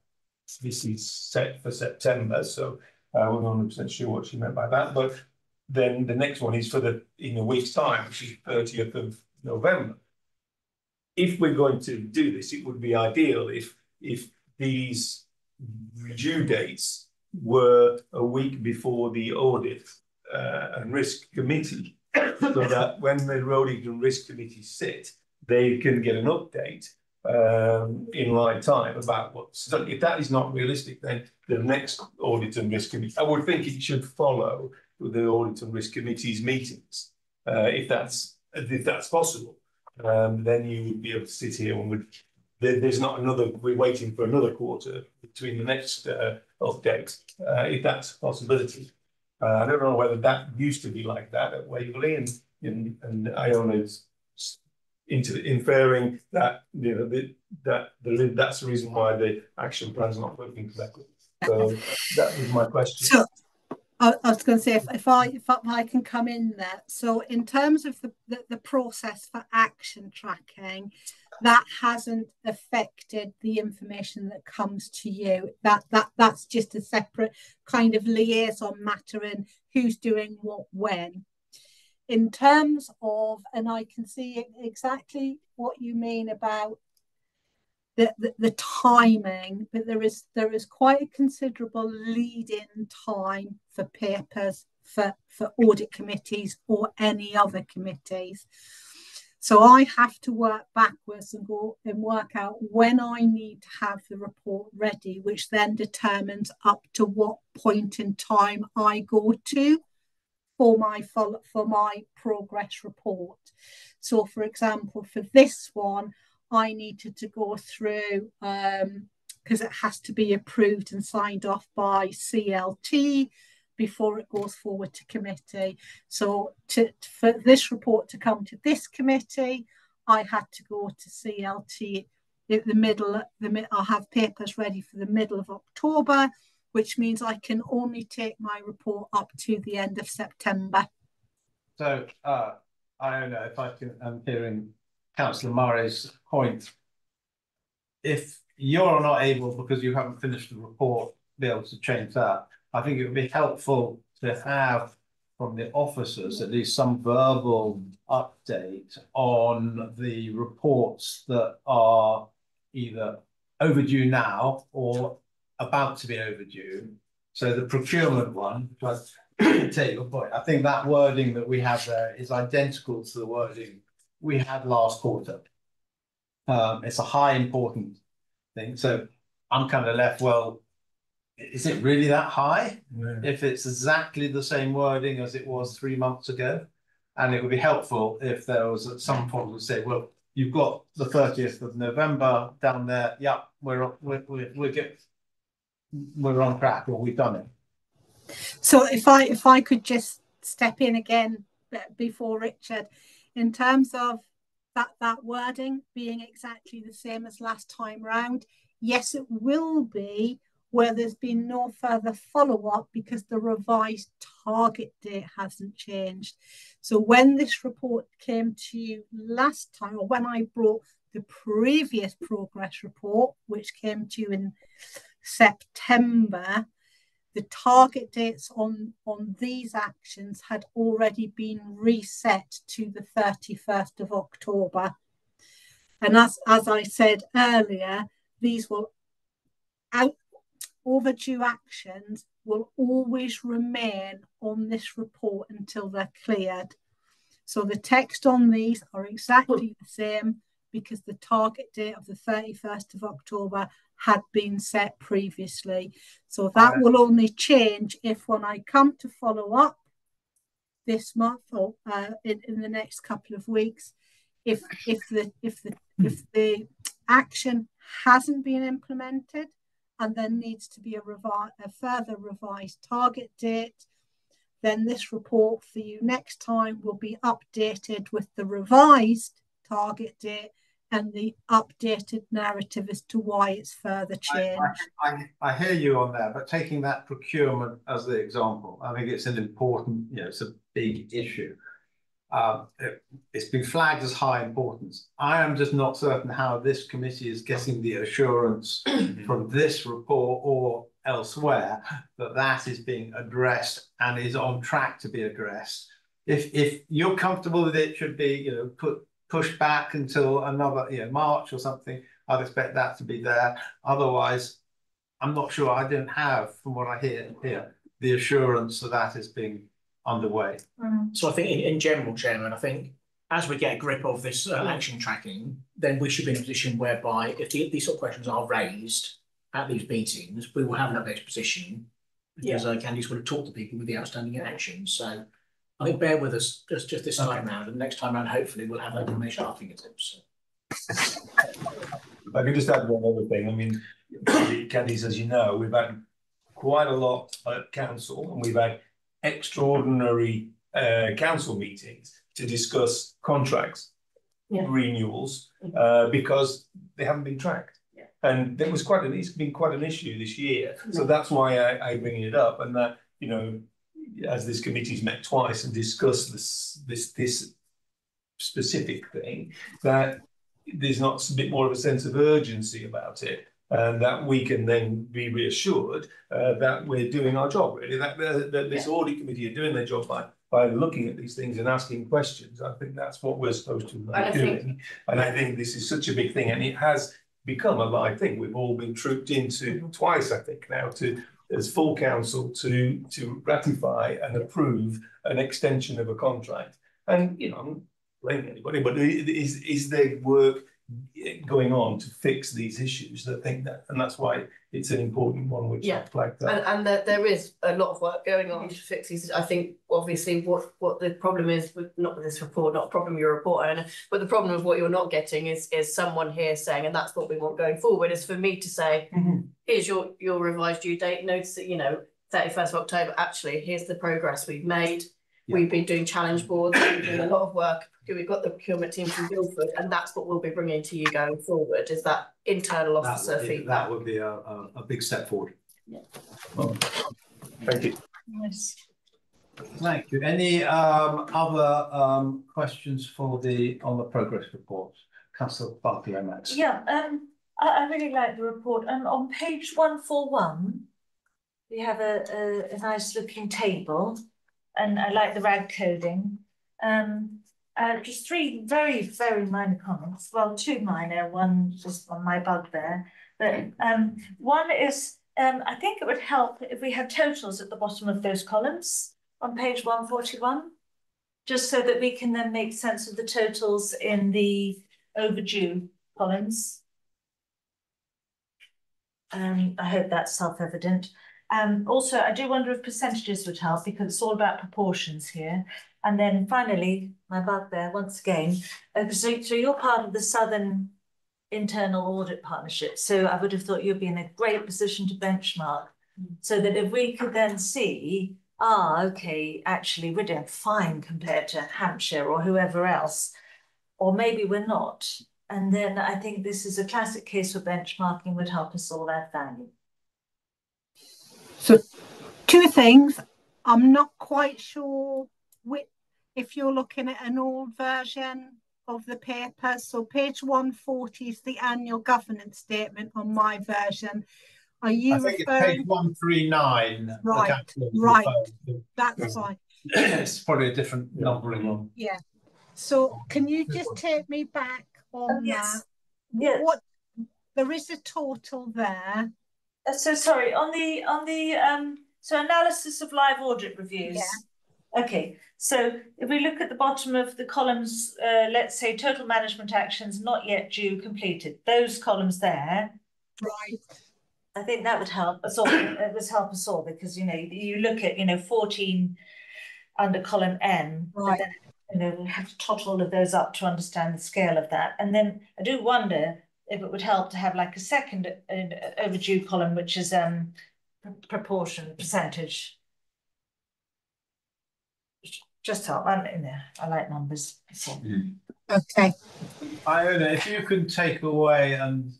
this is set for September, so I wasn't 100% sure what she meant by that. But then the next one is in a week's time, which is 30th of November. If we're going to do this, it would be ideal if these due dates were a week before the audit and risk committee, so that when the Audit and Risk Committee sit, they can get an update in right time about what's done. If that is not realistic, then the next Audit and Risk Committee, I would think it should follow the Audit and Risk Committee's meetings, if that's possible. then you would be able to sit here and there's not another, we're waiting for another quarter between the next update, if that's a possibility. I don't know whether that used to be like that at Waverley, and Iona's inferring that that's the reason why the action plan's not working correctly. So that was my question. So I was going to say, if I can come in there. So in terms of the process for action tracking, that hasn't affected the information that comes to you. That's just a separate kind of liaison matter in who's doing what when. In terms of, and I can see exactly what you mean about the timing, but there is quite a considerable lead-in time for papers for audit committees or any other committees. So I have to work backwards and go and work out when I need to have the report ready, which then determines up to what point in time I go to for my progress report. So, for example, for this one, I needed to go through because it has to be approved and signed off by CLT before it goes forward to committee. So for this report to come to this committee, I had to go to CLT at the middle. I'll have papers ready for the middle of October, which means I can only take my report up to the end of September. So I don't know if I'm hearing Councillor Murray's point. If you're not able, because you haven't finished the report, be able to change that, I think it would be helpful to have from the officers at least some verbal update on the reports that are either overdue now or about to be overdue. So the procurement one, I take your point. I think that wording that we have there is identical to the wording we had last quarter. It's a high important thing. So I'm kind of left, well, is it really that high? Yeah. If it's exactly the same wording as it was 3 months ago? And it would be helpful if there was at some point we say, well, you've got the 30th of November down there. Yeah, we're on track, or we've done it. So if I could just step in again before Richard, in terms of that wording being exactly the same as last time round, yes, it will be where there's been no further follow-up because the revised target date hasn't changed. So when this report came to you last time, or when I brought the previous progress report, which came to you in September, the target dates on these actions had already been reset to the 31st of October. And as I said earlier, these will overdue actions will always remain on this report until they're cleared. So the text on these are exactly the same because the target date of the 31st of October had been set previously. So that will only change if when I come to follow up this month or in the next couple of weeks, if the action hasn't been implemented and there needs to be a further revised target date, then this report for you next time will be updated with the revised target date and the updated narrative as to why it's further changed. I hear you on that, but taking that procurement as the example, I think it's an important, it's a big issue. It's been flagged as high importance. I am just not certain how this committee is getting the assurance from this report or elsewhere that is being addressed and is on track to be addressed. If you're comfortable with it, should be pushed back until another March or something, I'd expect that to be there. Otherwise, I'm not sure. I didn't have, from what I hear here, the assurance that is being underway. So I think in general, Chairman, I think as we get a grip of this action tracking, then we should be in a position whereby if these sort of questions are raised at these meetings, we will have an updated position because Candy's going to talk to people with the outstanding actions. So I think bear with us just this time round, and next time round, hopefully, we'll have that information at our fingertips. If I could just add one other thing, I mean, Candice, as you know, we've had quite a lot at council, and we've had extraordinary council meetings to discuss contracts renewals because they haven't been tracked. And there was it's been quite an issue this year. So that's why I bring it up, and that, you know, as this committee's met twice and discussed this specific thing, that there's not a bit more of a sense of urgency about it, and that we can then be reassured that we're doing our job, really, that this audit committee are doing their job by looking at these things and asking questions. I think that's what we're supposed to be doing. And I think this is such a big thing, and it has become a live thing. We've all been trooped into twice, I think, now as full council to ratify and approve an extension of a contract. And, you know, I'm not blaming anybody, but is there work going on to fix these issues? I think that, and that's why it's an important one which I flagged up. And there is a lot of work going on to fix these. I think obviously what the problem is with, not with this report, not a problem with your report owner, but the problem of what you're not getting is someone here saying, and that's what we want going forward, is for me to say, here's your revised due date, notice that, you know, 31st of October, actually, here's the progress we've made. We've been doing challenge boards, we've been doing a lot of work. We've got the procurement team from Guildford, and that's what we'll be bringing to you going forward, is that internal officer feedback. That would be a big step forward. Well, thank you. Yes. Thank you. Any other questions on the progress report? Councillor Barclay-Max. Yeah, I really like the report. And on page 141, we have a nice looking table, and I like the rag coding. Just three very, very minor comments. Well, two minor, one just on my bugbear. But one is, I think it would help if we had totals at the bottom of those columns on page 141, just so that we can then make sense of the totals in the overdue columns. I hope that's self-evident. Also, I do wonder if percentages would help, because it's all about proportions here. And then finally, my bugbear once again, so you're part of the Southern Internal Audit Partnership. So I would have thought you'd be in a great position to benchmark, so that if we could then see, okay, actually we're doing fine compared to Hampshire or whoever else, or maybe we're not. And then I think this is a classic case for benchmarking, would help us all add value. So two things. I'm not quite sure if you're looking at an old version of the paper. So page 140 is the annual governance statement on my version. Are you I think it's page 139. Right, that's fine. It's probably a different numbering one. Yeah. So can you just take me back on that? Yeah. What there is a total there. So sorry, on the so analysis of live audit reviews. Yeah. Okay, so if we look at the bottom of the columns, let's say total management actions not yet due completed, those columns there. Right. I think that would help us all. It would help us all, because, you know, you look at, 14 under column N, right. Then, we have to tot all of those up to understand the scale of that. And then I do wonder if it would help to have like a second overdue column, which is proportion, percentage. Just help. I like numbers. So. Okay. Iona, if you can take away and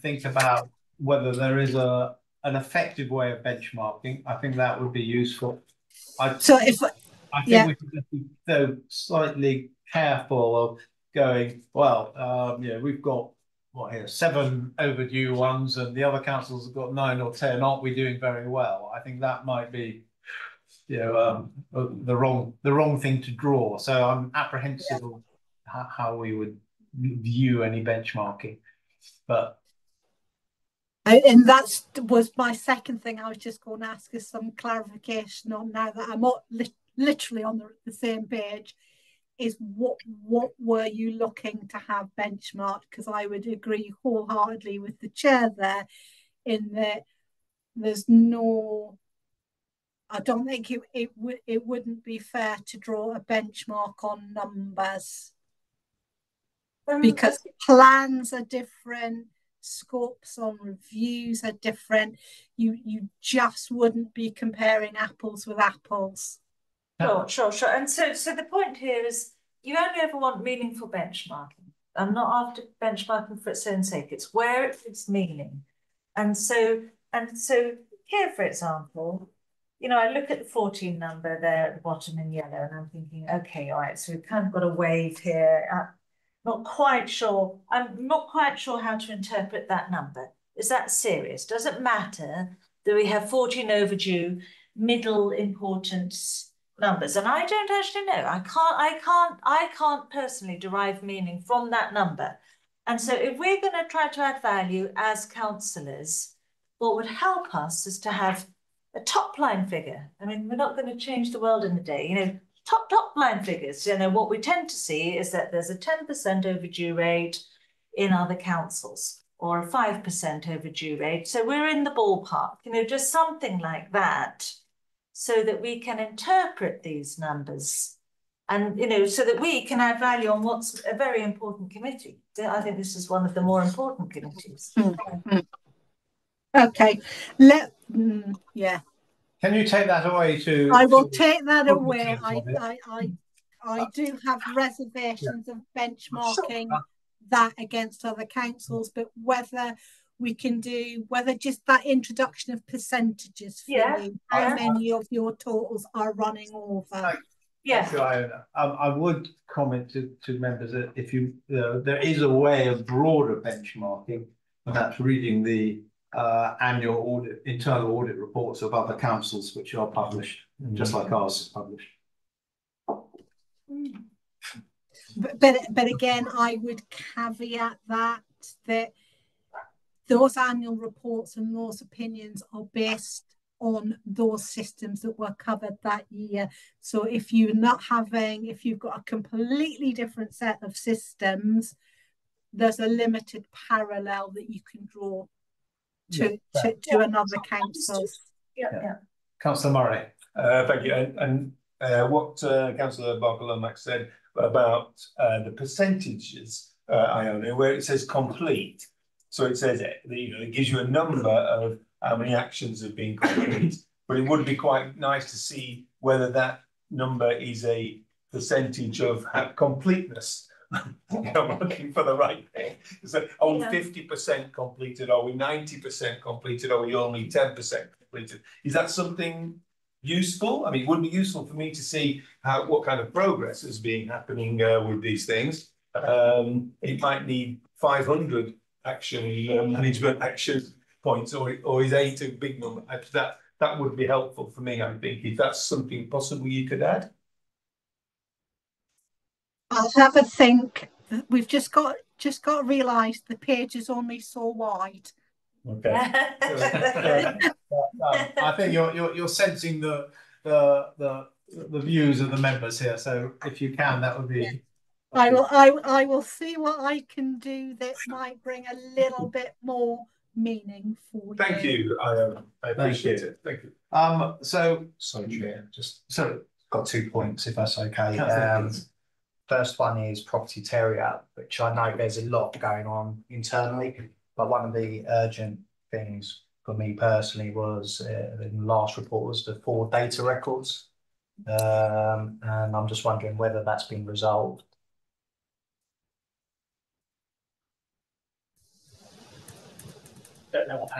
think about whether there is an effective way of benchmarking, I think that would be useful. I think we should just be so slightly careful of going, well, we've got 7 overdue ones, and the other councils have got 9 or 10. Aren't we doing very well? I think that might be, the wrong thing to draw. So I'm apprehensive of how we would view any benchmarking, but. And that was my second thing. I was just going to ask us some clarification on, now that I'm literally on the same page, is what were you looking to have benchmarked? Because I would agree wholeheartedly with the chair there, in that there's no I don't think it wouldn't be fair to draw a benchmark on numbers because plans are different, scopes on reviews are different. You just wouldn't be comparing apples with apples. Sure. And so the point here is you only ever want meaningful benchmarking. I'm not after benchmarking for its own sake. It's where it gives meaning. And so here, for example, you know, I look at the 14 number there at the bottom in yellow, and I'm thinking, okay, all right, so we've kind of got a wave here. I'm not quite sure how to interpret that number. Is that serious? Does it matter that we have 14 overdue, middle importance numbers? And I don't actually know. I can't personally derive meaning from that number. And so if we're going to try to add value as councillors, what would help us is to have a top line figure. I mean, we're not going to change the world in a day, you know, top line figures. You know, what we tend to see is that there's a 10% overdue rate in other councils or a 5% overdue rate. So we're in the ballpark, you know, just something like that, so that we can interpret these numbers and, you know, so that we can add value on what's a very important committee. I think this is one of the more important committees. Okay, yeah. Can you take that away to? I will take that away. I do have reservations of benchmarking that against other councils, but whether we can do, whether just that introduction of percentages for you, how many of your totals are running over? Thank you, Iona. I would comment to members that if you, there is a way of broader benchmarking, and that's reading the annual internal audit reports of other councils, which are published, just like ours is published. But again, I would caveat that those annual reports and those opinions are based on those systems that were covered that year. So if you've got a completely different set of systems, there's a limited parallel that you can draw to another council. Yeah. Councillor Murray. Thank you. And what Councillor Barker-Lomax said about the percentages, Iona, where it says complete. So it says, you know, it gives you a number of how many actions have been complete, but it would be quite nice to see whether that number is a percentage of completeness. I'm looking for the right thing. So are we 50% completed? Are we 90% completed? Are we only 10% completed? Is that something useful? I mean, it would be useful for me to see what kind of progress is being happening with these things. It might need 500 action management action points, or is 8 a big number? That would be helpful for me, I think, if that's something possible you could add. I'll have a think. We've just got to realise the page is only so wide. Okay. I think you're sensing the views of the members here. So if you can, that would be. I will see what I can do that might bring a little bit more meaning for you. Thank you. I appreciate it. Thank you. Sorry, Chair. So got 2 points, if that's okay. First one is property terrier, which I know there's a lot going on internally, but one of the urgent things for me personally was in the last report was the 4 data records, and I'm just wondering whether that's been resolved.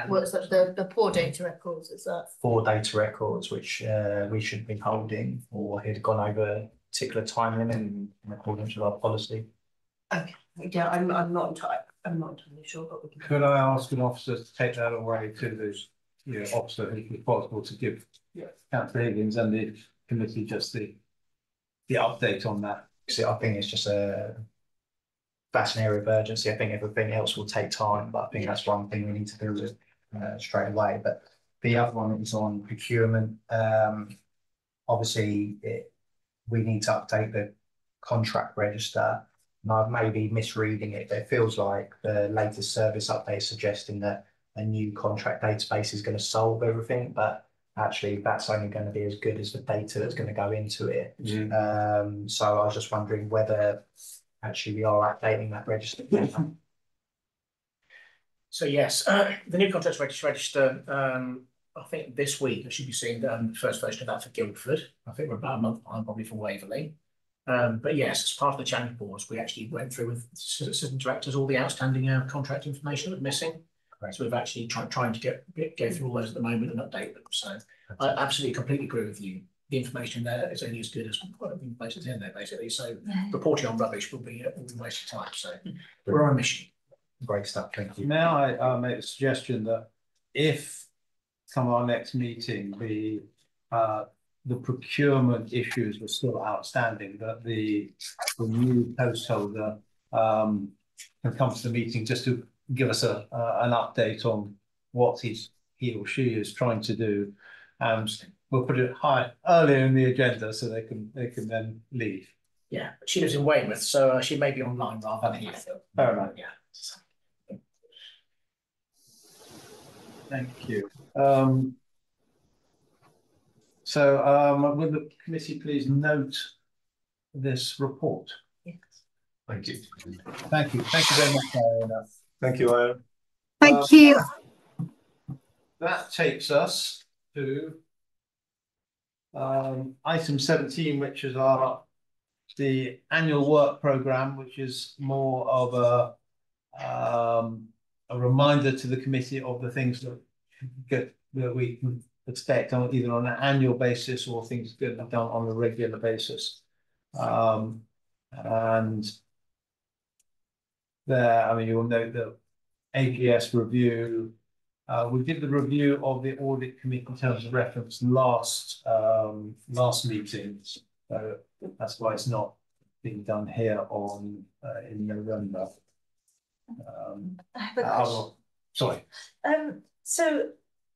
What's that? The poor data records, is that? 4 data records, which we should be holding, or had gone over a particular time limit in accordance with our policy. Okay, yeah, I'm not entirely sure, but we can. Could I ask an officer to take that away to the officer who's responsible to give Councillor Higgins and the committee just the update on that? See, I think it's just that's an area of urgency. I think everything else will take time, but I think that's one thing we need to do with straight away. But the other one is on procurement. Obviously, we need to update the contract register. And I may be misreading it, but it feels like the latest service update suggesting that a new contract database is going to solve everything. But actually that's only going to be as good as the data that's going to go into it. So I was just wondering whether actually we are updating that register. So yes, the new contracts register, I think this week I should be seeing the first version of that for Guildford. I think we're about a month behind probably for Waverley. But yes, as part of the change reports, we actually went through with assistant directors all the outstanding contract information that was missing. Right. So we've actually trying to go through all those at the moment and update them. So I absolutely completely agree with you. The information there is only as good as the information in there, basically. So reporting on rubbish will be a waste of time. So we're on a mission. Great stuff, thank you. May I make a suggestion that if come our next meeting, the procurement issues were still outstanding, that the new post holder can come to the meeting just to give us an update on what he or she is trying to do, and we'll put it high earlier in the agenda so they can then leave. Yeah, she lives in Weymouth, so she may be online rather than here. Fair enough. Yeah. Thank you. Will the committee please note this report? Yes. Thank you. Thank you. Thank you very much, Iona. Thank you, Iona. Thank you. That takes us to item 17, which is the annual work programme, which is more of a reminder to the committee of the things that we can expect on either on an annual basis or things that are done on a regular basis. And there, I mean, you will note the AGS review. We did the review of the audit committee in terms of reference last meeting, so that's why it's not being done here in November. I have a question. Sorry.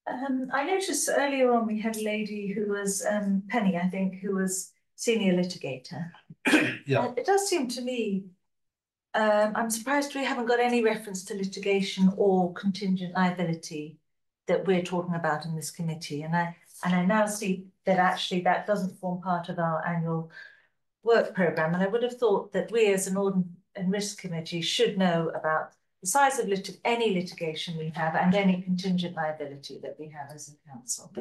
I noticed earlier on we had a lady who was Penny, I think, who was senior litigator. Yeah. It does seem to me, I'm surprised we haven't got any reference to litigation or contingent liability that we're talking about in this committee. And I now see that actually that doesn't form part of our annual work programme. And I would have thought that we as an Audit and Risk Committee should know about the size of any litigation we have and any contingent liability that we have as a council.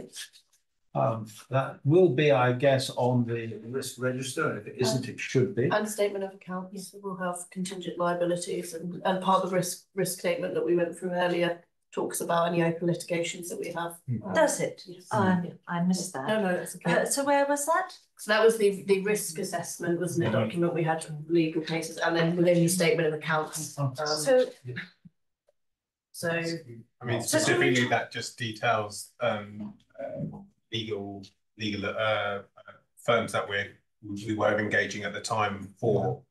That will be, I guess, on the risk register, and if it isn't, it should be. And statement of accounts will have contingent liabilities, and part of the risk statement that we went through earlier talks about any open litigations that we have. Does it? Yes. I missed that. No, that's okay. So where was that? So that was the risk assessment, wasn't it? Document we had legal cases, and then within the statement of accounts. So I mean, specifically that just details legal firms that we were engaging at the time for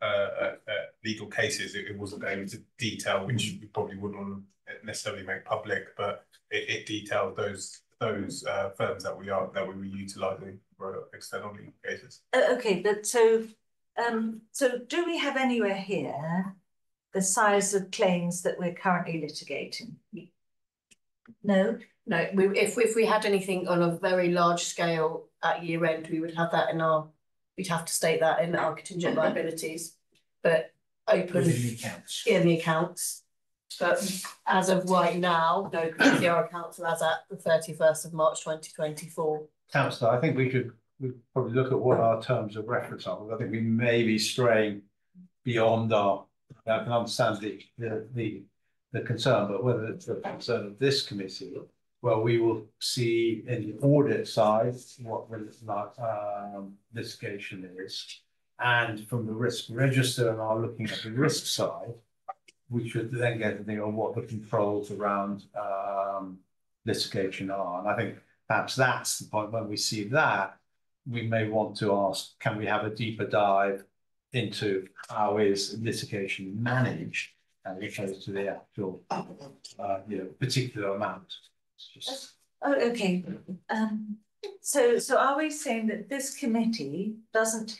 legal cases. It wasn't going into detail, which we probably wouldn't want to necessarily make public, but it detailed those firms that we were utilising for external legal cases. Okay, but so do we have anywhere here the size of claims that we're currently litigating? No. No, if we had anything on a very large scale at year end, we would have that we'd have to state that in our contingent liabilities, but open in the accounts. In the accounts. But as of right now, no, because our accounts are as at the 31st of March 2024. Councillor, I think we'd probably look at what our terms of reference are. I think we may be straying beyond I can understand the concern, but whether it's the concern of this committee, well, we will see in the audit side what litigation is, and from the risk register and are looking at the risk side, we should then get to think of what the controls around litigation are. And I think perhaps that's the point. When we see that, we may want to ask, can we have a deeper dive into how is litigation managed as opposed to the actual particular amount. Oh, okay. So are we saying that this committee does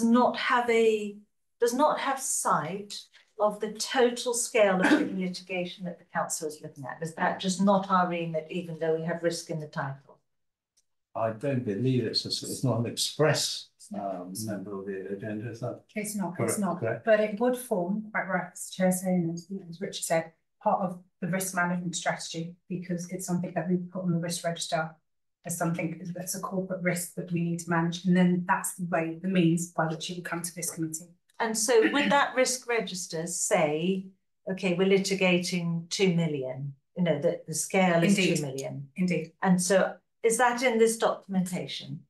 not have sight of the total scale of litigation that the council is looking at? Is that just not our remit, even though we have risk in the title? I don't believe it's not an express member of the agenda, is that? It's not, correct? it's not, Correct. but it would form, quite right, as the Chair saying, as Richard said, part of the risk management strategy, because it's something that we put on the risk register as something that's a corporate risk that we need to manage, and then that's the means by which it will come to this committee. And so would that risk register say, okay, we're litigating 2 million, you know, that the scale is 2 million? Indeed. And so is that in this documentation?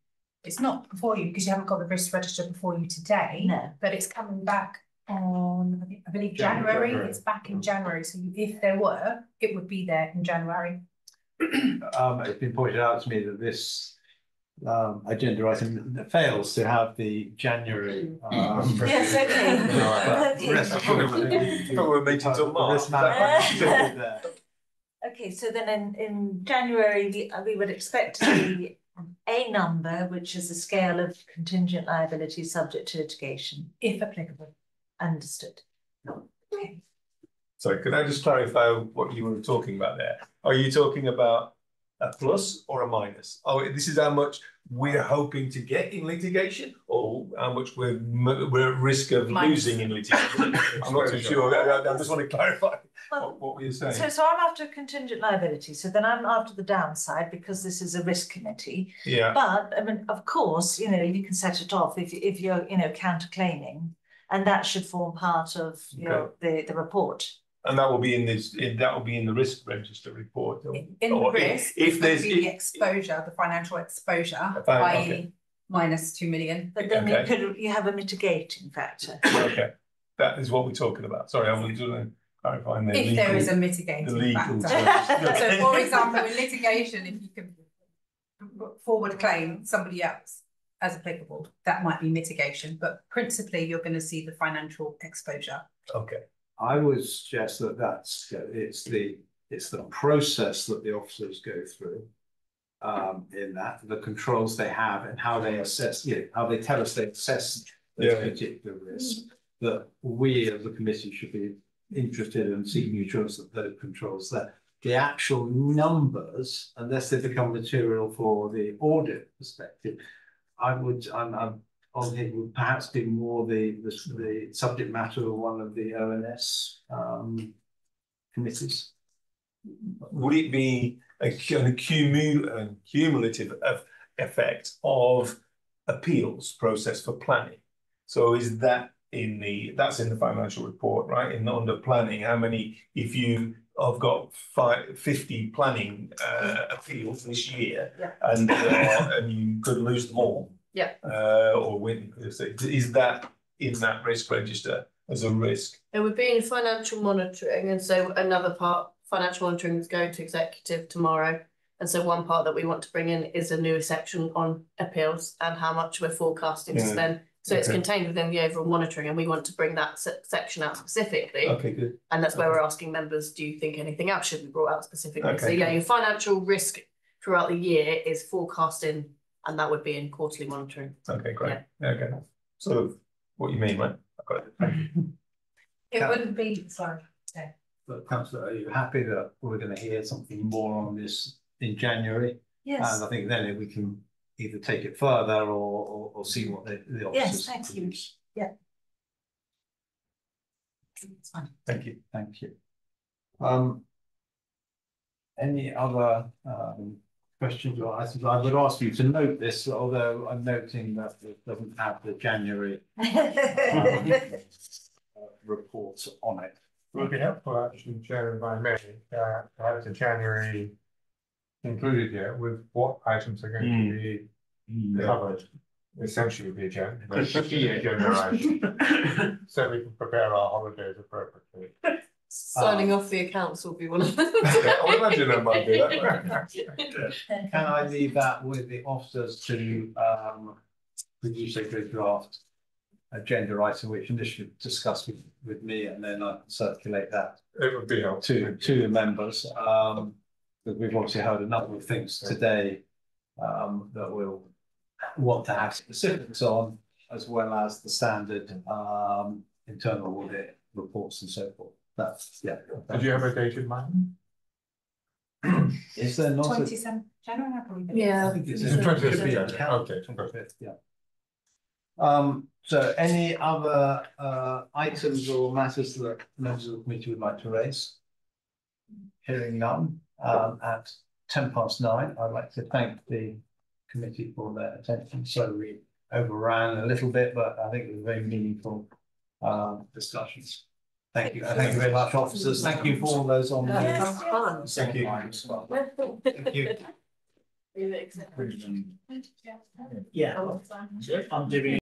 It's not before you because you haven't got the risk register before you today. No. But it's coming back on, I believe, January. It's back in January. So if there were, it would be there in January. It's been pointed out to me that this agenda item fails to have the January. Yes, okay. We're meeting till March. Okay, so then in January, we would expect to see a number, which is a scale of contingent liability subject to litigation. If applicable. Understood. Okay. Sorry, could I just clarify what you were talking about there? Are you talking about a plus or a minus? Oh, this is how much we're hoping to get in litigation, or how much we're at risk of losing in litigation? I'm not too sure. I just want to clarify what we were saying. So I'm after contingent liability. So then I'm after the downside because this is a risk committee. Yeah. But I mean, of course, you know, you can set it off if you're, you know, counterclaiming, and that should form part of the report. And that will be in this. That will be in the risk register report. In the risk, if there's the exposure, the financial exposure, i.e., minus 2 million. But then you have a mitigating factor. Okay, that is what we're talking about. Sorry, I was just clarifying there. If there is a mitigating factor. So, for example, in litigation, if you can forward a claim somebody else as applicable, that might be mitigation. But principally, you're going to see the financial exposure. Okay. I would suggest that it's the process that the officers go through in that, the controls they have and how they assess, how they tell us they assess those particular risks, that we as a committee should be interested in seeking assurance that those controls there. The actual numbers, unless they become material for the audit perspective, it would perhaps be more the subject matter of one of the ONS committees. Would it be a cumulative effect of appeals process for planning? So is that that's in the financial report, right? Under planning, how many, if you have got 50 planning appeals this year, and you could lose them all. Yeah. Or win. Is that in that risk register as a risk? It would be in financial monitoring, and so another part, financial monitoring, is going to executive tomorrow. And so one part that we want to bring in is a new section on appeals and how much we're forecasting to spend. So it's contained within the overall monitoring, and we want to bring that section out specifically. Okay, good. And that's where we're asking members, do you think anything else should be brought out specifically? So your financial risk throughout the year is forecasting, and that would be in quarterly monitoring. Okay, great. Yeah. Okay. So what you mean, right? I've got it. Thank you. It wouldn't be, sorry. But Councillor, are you happy that we're going to hear something more on this in January? Yes. And I think then we can either take it further or see what the officers. Yes, thank you. Yeah. It's fine. Thank you. Thank you. Any other questions or items? I would ask you to note this, although I'm noting that it doesn't have the January reports on it. It would be helpful, actually, Chair, if I may, to have the January included here with what items are going to be covered. Essentially, the agenda, item, so we can prepare our holidays appropriately. Signing off the accounts will be one of them. I would imagine I might do that. Can I leave that with the officers to produce a good draft agenda item, which initially discussed with me, and then I can circulate that. It would be helpful to the members. Because we've obviously heard a number of things today that we'll want to have specifics on, as well as the standard internal audit reports and so forth. That's Did you have a date in mind? Is there not? 27th January, I believe. Yeah. I think it's 25th, yeah. Okay, 25th. Yeah. So any other items or matters that members of the committee would like to raise? Hearing none, at 9:10, I'd like to thank the committee for their attention. So we overran a little bit, but I think it was very meaningful discussions. Thank you. Thank you very much, officers. Thank you for all those on the. Yes, fun. Thank you. Thank you. Yeah. I'm doing